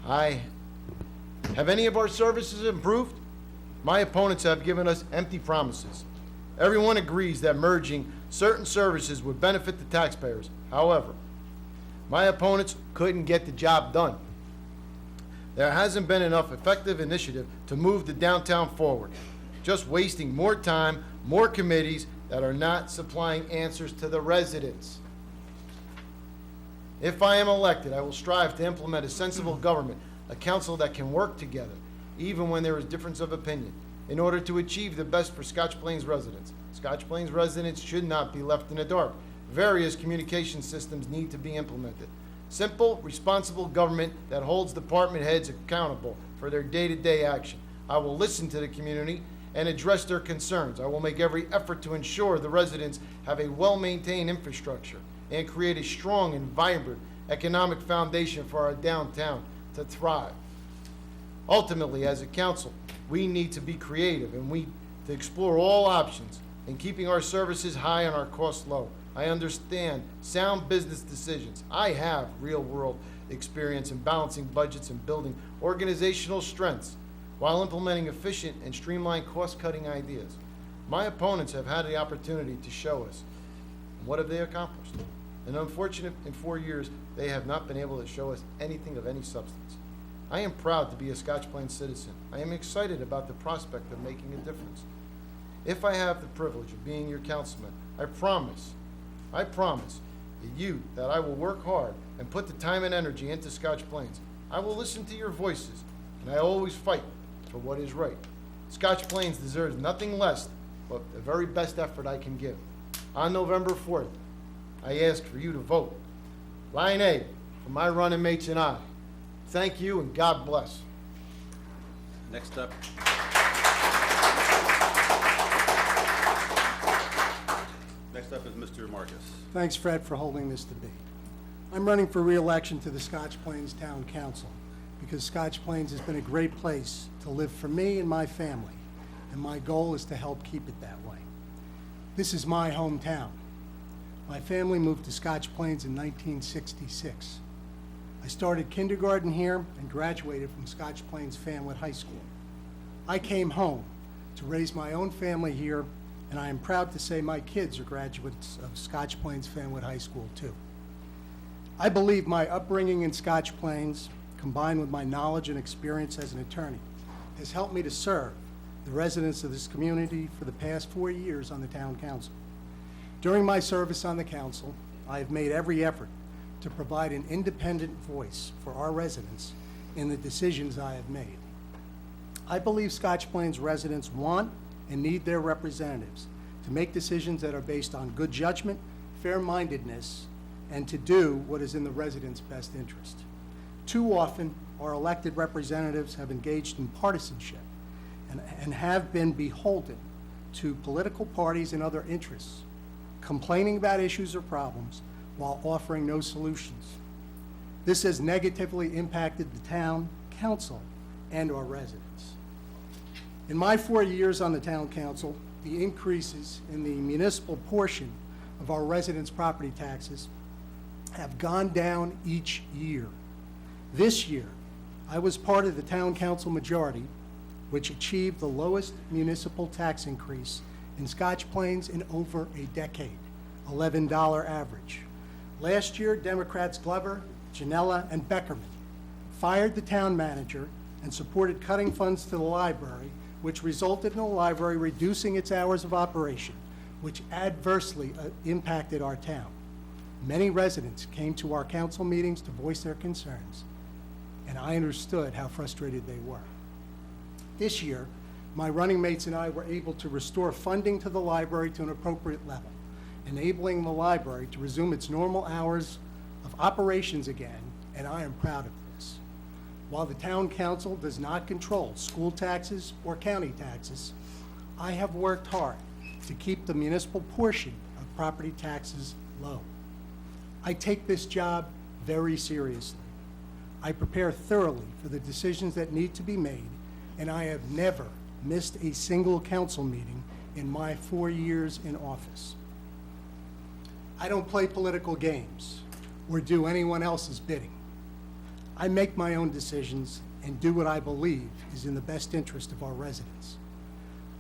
Have any of our services improved? My opponents have given us empty promises. Everyone agrees that merging certain services would benefit the taxpayers. However, my opponents couldn't get the job done. There hasn't been enough effective initiative to move the downtown forward, just wasting more time, more committees that are not supplying answers to the residents. If I am elected, I will strive to implement a sensible government, a council that can work together, even when there is difference of opinion, in order to achieve the best for Scotch Plains residents. Scotch Plains residents should not be left in the dark. Various communication systems need to be implemented. Simple, responsible government that holds department heads accountable for their day-to-day action. I will listen to the community and address their concerns. I will make every effort to ensure the residents have a well-maintained infrastructure and create a strong and vibrant economic foundation for our downtown to thrive. Ultimately, as a council, we need to be creative and to explore all options in keeping our services high and our costs low. I understand sound business decisions. I have real-world experience in balancing budgets and building organizational strengths while implementing efficient and streamlined cost-cutting ideas. My opponents have had the opportunity to show us. And what have they accomplished? And unfortunately, in 4 years, they have not been able to show us anything of any substance. I am proud to be a Scotch Plains citizen. I am excited about the prospect of making a difference. If I have the privilege of being your councilman, I promise that I will work hard and put the time and energy into Scotch Plains. I will listen to your voices, and I always fight for what is right. Scotch Plains deserves nothing less but the very best effort I can give. On November 4th, I ask for you to vote. Line A for my running mates and I. Thank you, and God bless. Next up. Next up is Mr. Marcus. Thanks, Fred, for holding this debate. I'm running for re-election to the Scotch Plains Town Council because Scotch Plains has been a great place to live for me and my family, and my goal is to help keep it that way. This is my hometown. My family moved to Scotch Plains in 1966. I started kindergarten here and graduated from Scotch Plains-Fanwood High School. I came home to raise my own family here, and I am proud to say my kids are graduates of Scotch Plains-Fanwood High School too. I believe my upbringing in Scotch Plains, combined with my knowledge and experience as an attorney, has helped me to serve the residents of this community for the past 4 years on the town council. During my service on the council, I have made every effort to provide an independent voice for our residents in the decisions I have made. I believe Scotch Plains residents want and need their representatives to make decisions that are based on good judgment, fair-mindedness, and to do what is in the residents' best interest. Too often, our elected representatives have engaged in partisanship and have been beholden to political parties and other interests, complaining about issues or problems while offering no solutions. This has negatively impacted the town council and our residents. In my 4 years on the town council, the increases in the municipal portion of our residents' property taxes have gone down each year. This year, I was part of the town council majority, which achieved the lowest municipal tax increase in Scotch Plains in over a decade, $11 average. Last year, Democrats Glover, Janella, and Beckerman fired the town manager and supported cutting funds to the library, which resulted in the library reducing its hours of operation, which adversely impacted our town. Many residents came to our council meetings to voice their concerns, and I understood how frustrated they were. This year, my running mates and I were able to restore funding to the library to an appropriate level, enabling the library to resume its normal hours of operations again, and I am proud of this. While the town council does not control school taxes or county taxes, I have worked hard to keep the municipal portion of property taxes low. I take this job very seriously. I prepare thoroughly for the decisions that need to be made, and I have never missed a single council meeting in my 4 years in office. I don't play political games or do anyone else's bidding. I make my own decisions and do what I believe is in the best interest of our residents.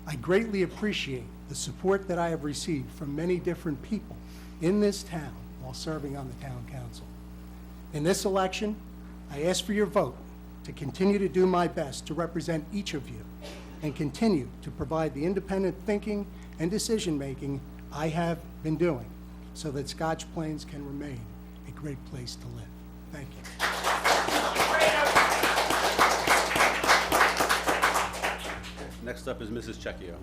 I greatly appreciate the support that I have received from many different people in this town while serving on the town council. In this election, I ask for your vote to continue to do my best to represent each of you and continue to provide the independent thinking and decision-making I have been doing so that Scotch Plains can remain a great place to live. Thank you. Next up is Mrs. Checchio.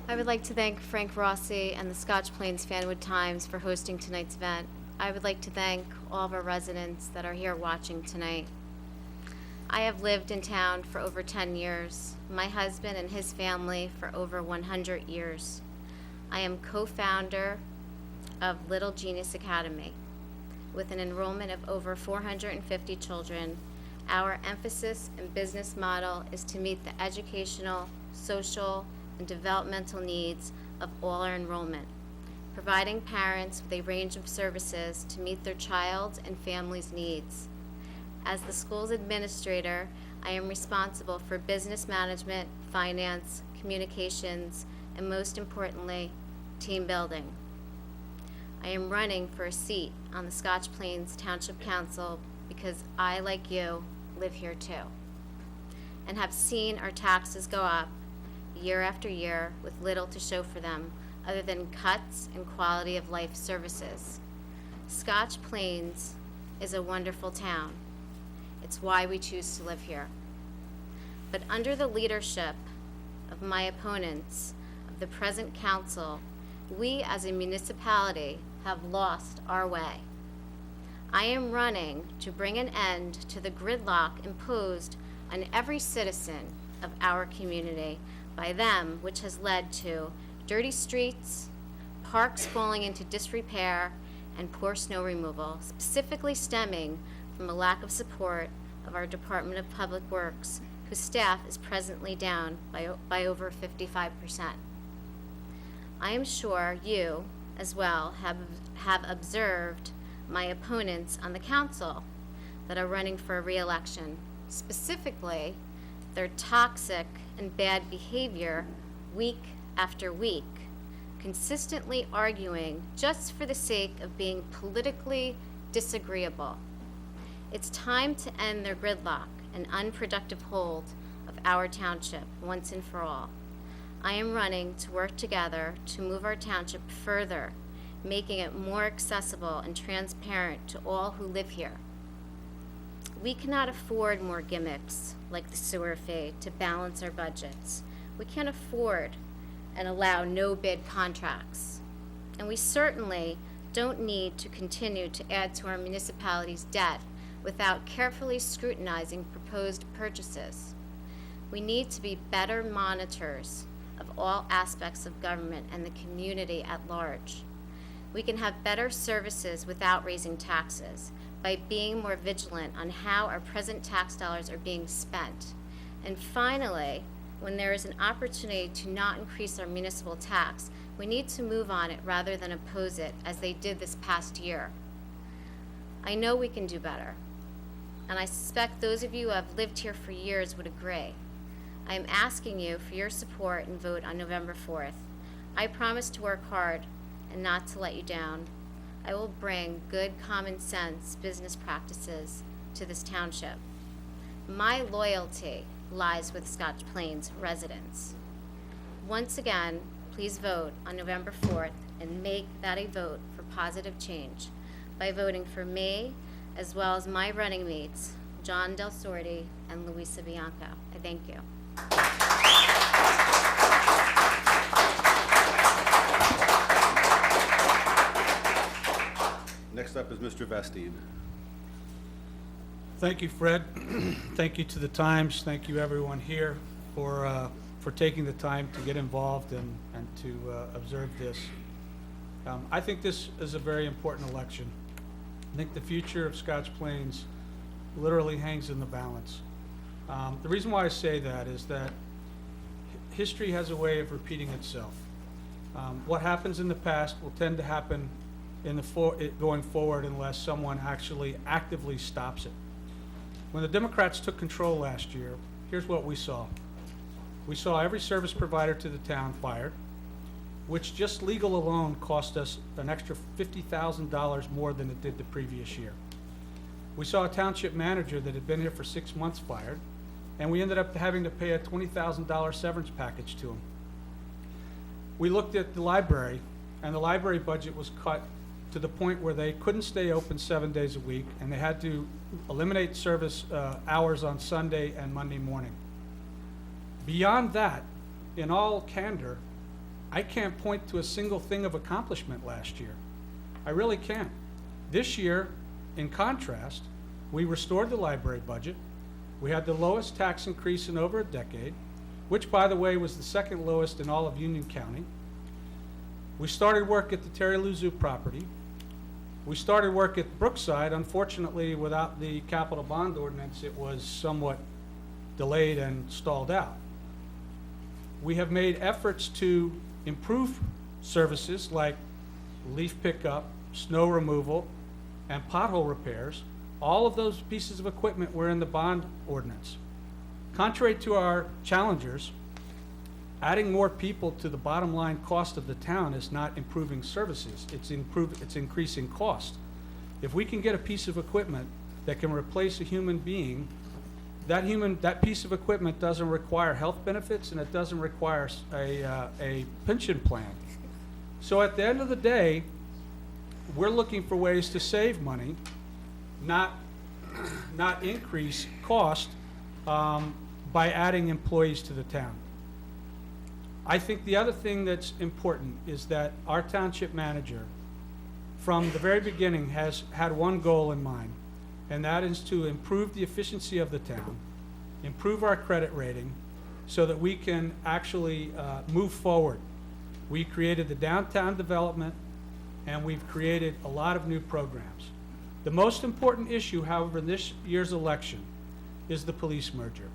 I would like to thank Frank Rossi and the Scotch Plains-Fanwood Times for hosting tonight's event. I would like to thank all of our residents that are here watching tonight. I have lived in town for over 10 years, my husband and his family for over 100 years. I am co-founder of Little Genius Academy. With an enrollment of over 450 children, our emphasis and business model is to meet the educational, social, and developmental needs of all our enrollment, providing parents with a range of services to meet their child's and family's needs. As the school's administrator, I am responsible for business management, finance, communications, and most importantly, team building. I am running for a seat on the Scotch Plains Township Council because I, like you, live here too, and have seen our taxes go up year after year with little to show for them other than cuts in quality of life services. Scotch Plains is a wonderful town. It's why we choose to live here. But under the leadership of my opponents of the present council, we as a municipality have lost our way. I am running to bring an end to the gridlock imposed on every citizen of our community by them, which has led to dirty streets, parks falling into disrepair, and poor snow removal, specifically stemming from a lack of support of our Department of Public Works, whose staff is presently down by over 55%. I am sure you, as well, have observed my opponents on the council that are running for re-election, specifically their toxic and bad behavior week after week, consistently arguing just for the sake of being politically disagreeable. It's time to end their gridlock and unproductive hold of our township once and for all. I am running to work together to move our township further, making it more accessible and transparent to all who live here. We cannot afford more gimmicks like the sewer fee to balance our budgets. We can't afford and allow no-bid contracts. And we certainly don't need to continue to add to our municipality's debt without carefully scrutinizing proposed purchases. We need to be better monitors of all aspects of government and the community at large. We can have better services without raising taxes by being more vigilant on how our present tax dollars are being spent. And finally, when there is an opportunity to not increase our municipal tax, we need to move on it rather than oppose it as they did this past year. I know we can do better, and I suspect those of you who have lived here for years would agree. I am asking you for your support and vote on November 4th. I promise to work hard and not to let you down. I will bring good common sense business practices to this township. My loyalty lies with Scotch Plains residents. Once again, please vote on November 4th and make that a vote for positive change by voting for me as well as my running mates, John Del Sordi and Luisa Bianco. I thank you. Next up is Mr. Vestine. Thank you, Fred. Thank you to the Times. Thank you, everyone here, for taking the time to get involved and to observe this. I think this is a very important election. I think the future of Scotch Plains literally hangs in the balance. The reason why I say that is that history has a way of repeating itself. What happens in the past will tend to happen going forward unless someone actually actively stops it. When the Democrats took control last year, here's what we saw. We saw every service provider to the town fired, which just legal alone cost us an extra $50,000 more than it did the previous year. We saw a township manager that had been here for 6 months fired, and we ended up having to pay a $20,000 severance package to him. We looked at the library, and the library budget was cut to the point where they couldn't stay open 7 days a week, and they had to eliminate service hours on Sunday and Monday morning. Beyond that, in all candor, I can't point to a single thing of accomplishment last year. I really can't. This year, in contrast, we restored the library budget. We had the lowest tax increase in over a decade, which, by the way, was the second lowest in all of Union County. We started work at the Terry Lou Zoo property. We started work at Brookside. Unfortunately, without the capital bond ordinance, it was somewhat delayed and stalled out. We have made efforts to improve services like leaf pickup, snow removal, and pothole repairs. All of those pieces of equipment were in the bond ordinance. Contrary to our challengers, Adding more people to the bottom line cost of the town is not improving services, it's increasing cost. If we can get a piece of equipment that can replace a human being, that piece of equipment doesn't require health benefits and it doesn't require a pension plan. So at the end of the day, we're looking for ways to save money, not increase cost by adding employees to the town. I think the other thing that's important is that our township manager, from the very beginning, has had one goal in mind, and that is to improve the efficiency of the town, improve our credit rating, so that we can actually move forward. We created the downtown development, and we've created a lot of new programs. The most important issue, however, in this year's election is the police merger.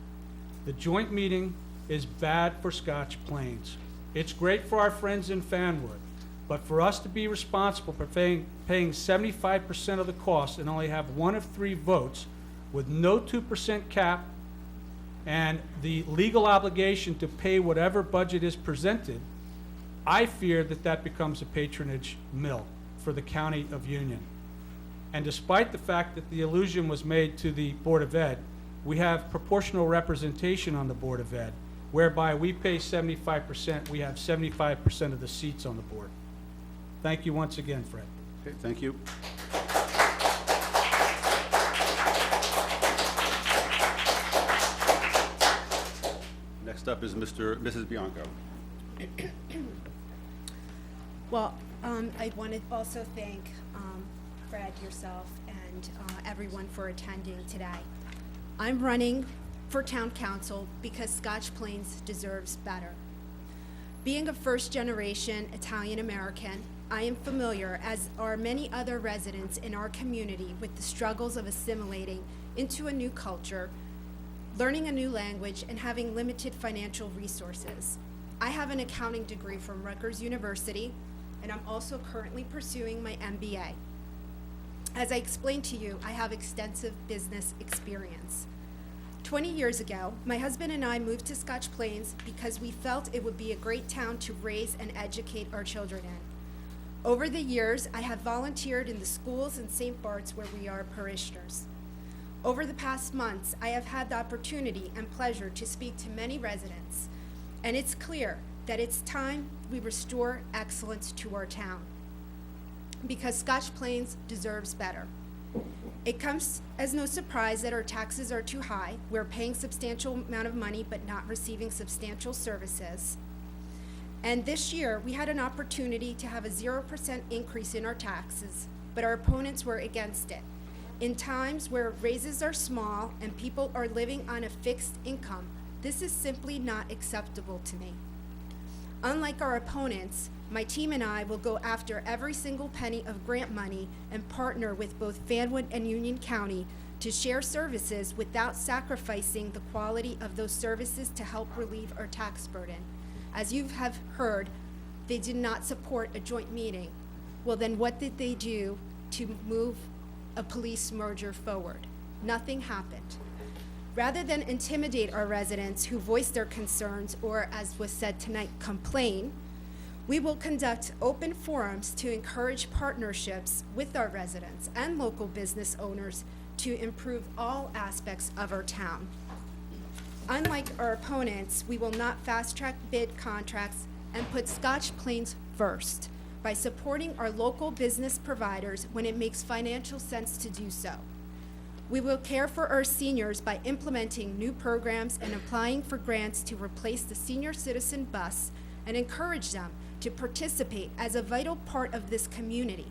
The joint meeting is bad for Scotch Plains. It's great for our friends in Fanwood, but for us to be responsible for paying 75% of the cost and only have 1 of 3 votes with no 2% cap and the legal obligation to pay whatever budget is presented, I fear that that becomes a patronage mill for the County of Union. And despite the fact that the allusion was made to the Board of Ed, we have proportional representation on the Board of Ed, whereby we pay 75%, we have 75% of the seats on the board. Thank you once again, Fred. Okay, thank you. Next up is Mrs. Bianco. Well, I want to also thank Fred, yourself, and everyone for attending today. I'm running for town council because Scotch Plains deserves better. Being a first-generation Italian-American, I am familiar, as are many other residents in our community, with the struggles of assimilating into a new culture, learning a new language, and having limited financial resources. I have an accounting degree from Rutgers University, and I'm also currently pursuing my MBA. As I explained to you, I have extensive business experience. 20 years ago, my husband and I moved to Scotch Plains because we felt it would be a great town to raise and educate our children in. Over the years, I have volunteered in the schools in St. Bart's where we are parishioners. Over the past months, I have had the opportunity and pleasure to speak to many residents, and it's clear that it's time we restore excellence to our town, because Scotch Plains deserves better. It comes as no surprise that our taxes are too high. We're paying substantial amount of money but not receiving substantial services. And this year, we had an opportunity to have a 0% increase in our taxes, but our opponents were against it. In times where raises are small and people are living on a fixed income, this is simply not acceptable to me. Unlike our opponents, my team and I will go after every single penny of grant money and partner with both Fanwood and Union County to share services without sacrificing the quality of those services to help relieve our tax burden. As you have heard, they did not support a joint meeting. Well, then what did they do to move a police merger forward? Nothing happened. Rather than intimidate our residents who voice their concerns or, as was said tonight, complain, we will conduct open forums to encourage partnerships with our residents and local business owners to improve all aspects of our town. Unlike our opponents, we will not fast-track bid contracts and put Scotch Plains first by supporting our local business providers when it makes financial sense to do so. We will care for our seniors by implementing new programs and applying for grants to replace the senior citizen bus and encourage them to participate as a vital part of this community.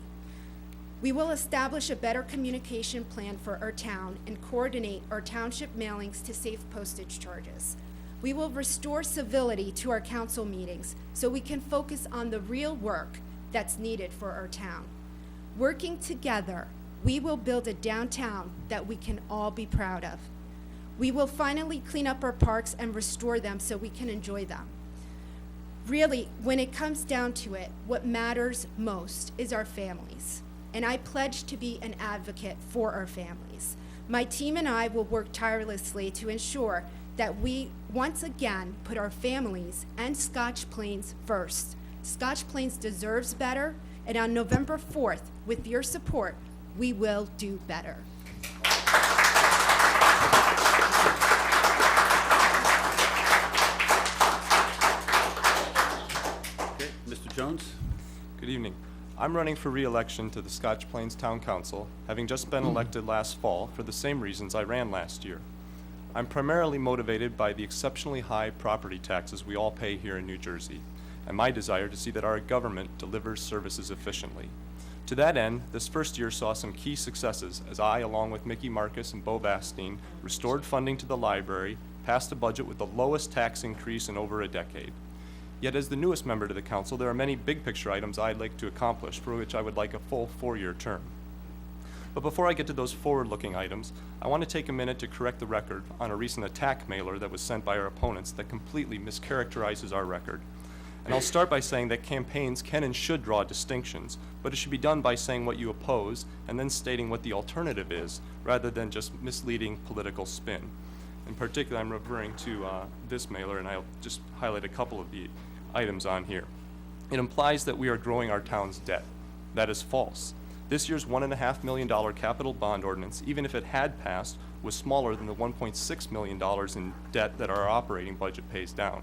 We will establish a better communication plan for our town and coordinate our township mailings to save postage charges. We will restore civility to our council meetings so we can focus on the real work that's needed for our town. Working together, we will build a downtown that we can all be proud of. We will finally clean up our parks and restore them so we can enjoy them. Really, when it comes down to it, what matters most is our families. And I pledge to be an advocate for our families. My team and I will work tirelessly to ensure that we once again put our families and Scotch Plains first. Scotch Plains deserves better, and on November 4th, with your support, we will do better. Okay, Mr. Jones? Good evening. I'm running for re-election to the Scotch Plains Town Council, having just been elected last fall for the same reasons I ran last year. I'm primarily motivated by the exceptionally high property taxes we all pay here in New Jersey, and my desire to see that our government delivers services efficiently. To that end, this first year saw some key successes as I, along with Mickey Marcus and Bo Bastine, restored funding to the library, passed a budget with the lowest tax increase in over a decade. Yet as the newest member to the council, there are many big picture items I'd like to accomplish, for which I would like a full 4-year term. But before I get to those forward-looking items, I want to take a minute to correct the record on a recent attack mailer that was sent by our opponents that completely mischaracterizes our record. And I'll start by saying that campaigns can and should draw distinctions, but it should be done by saying what you oppose and then stating what the alternative is, rather than just misleading political spin. In particular, I'm referring to this mailer, and I'll just highlight a couple of the items on here. It implies that we are growing our town's debt. That is false. This year's $1.5 million capital bond ordinance, even if it had passed, was smaller than the $1.6 million in debt that our operating budget pays down.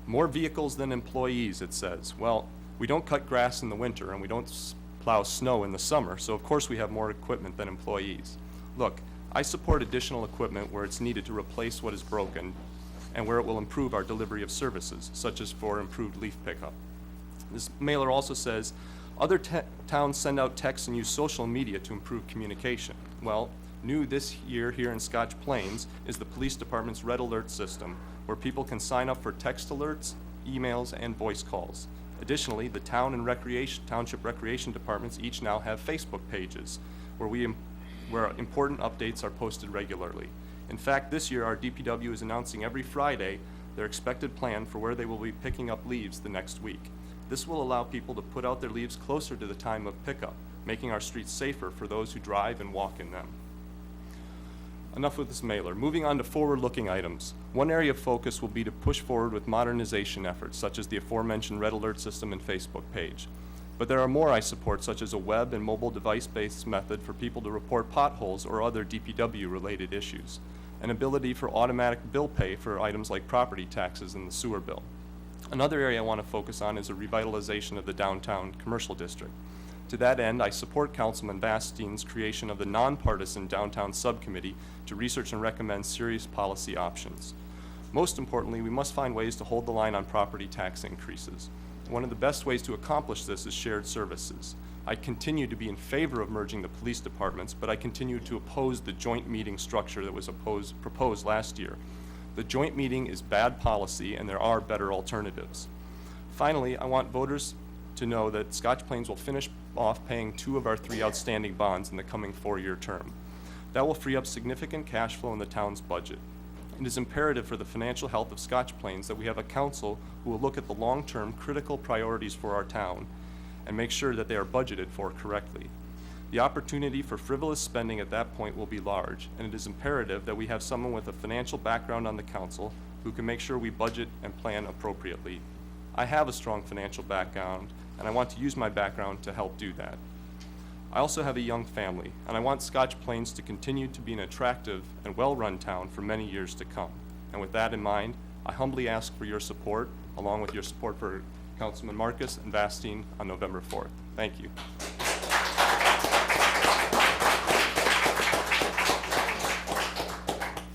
More vehicles than employees, it says. Well, we don't cut grass in the winter and we don't plow snow in the summer, so of course we have more equipment than employees. Look, I support additional equipment where it's needed to replace what is broken and where it will improve our delivery of services, such as for improved leaf pickup. This mailer also says, other towns send out texts and use social media to improve communication. Well, new this year here in Scotch Plains is the police department's red alert system, where people can sign up for text alerts, emails, and voice calls. Additionally, the township recreation departments each now have Facebook pages where important updates are posted regularly. In fact, this year our DPW is announcing every Friday their expected plan for where they will be picking up leaves the next week. This will allow people to put out their leaves closer to the time of pickup, making our streets safer for those who drive and walk in them. Enough with this mailer. Moving on to forward-looking items. One area of focus will be to push forward with modernization efforts, such as the aforementioned red alert system and Facebook page. But there are more I support, such as a web and mobile device-based method for people to report potholes or other DPW-related issues, an ability for automatic bill pay for items like property taxes and the sewer bill. Another area I want to focus on is a revitalization of the downtown commercial district. To that end, I support Councilman Bastine's creation of the nonpartisan downtown subcommittee to research and recommend serious policy options. Most importantly, we must find ways to hold the line on property tax increases. One of the best ways to accomplish this is shared services. I continue to be in favor of merging the police departments, but I continue to oppose the joint meeting structure that was proposed last year. The joint meeting is bad policy, and there are better alternatives. Finally, I want voters to know that Scotch Plains will finish off paying 2 of our 3 outstanding bonds in the coming 4-year term. That will free up significant cash flow in the town's budget. It is imperative for the financial health of Scotch Plains that we have a council who will look at the long-term critical priorities for our town and make sure that they are budgeted for correctly. The opportunity for frivolous spending at that point will be large, and it is imperative that we have someone with a financial background on the council who can make sure we budget and plan appropriately. I have a strong financial background, and I want to use my background to help do that. I also have a young family, and I want Scotch Plains to continue to be an attractive and well-run town for many years to come. And with that in mind, I humbly ask for your support, along with your support for Councilman Marcus and Bastine on November 4th. Thank you.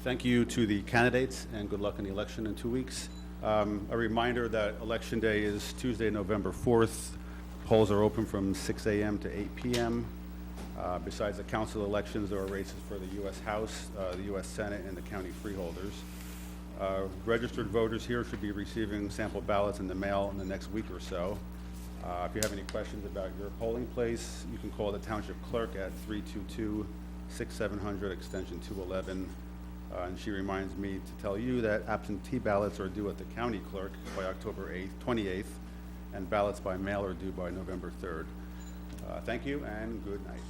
Thank you to the candidates, and good luck in the election in 2 weeks. A reminder that Election Day is Tuesday, November 4th. Polls are open from 6 a.m. to 8 p.m. Besides the council elections, there are races for the U.S. House, the U.S. Senate, and the county freeholders. Registered voters here should be receiving sample ballots in the mail in the next week or so. If you have any questions about your polling place, you can call the Township Clerk at 322-6700, extension 211. And she reminds me to tell you that absentee ballots are due at the county clerk by October 28th, and ballots by mail are due by November 3rd. Thank you, and good night.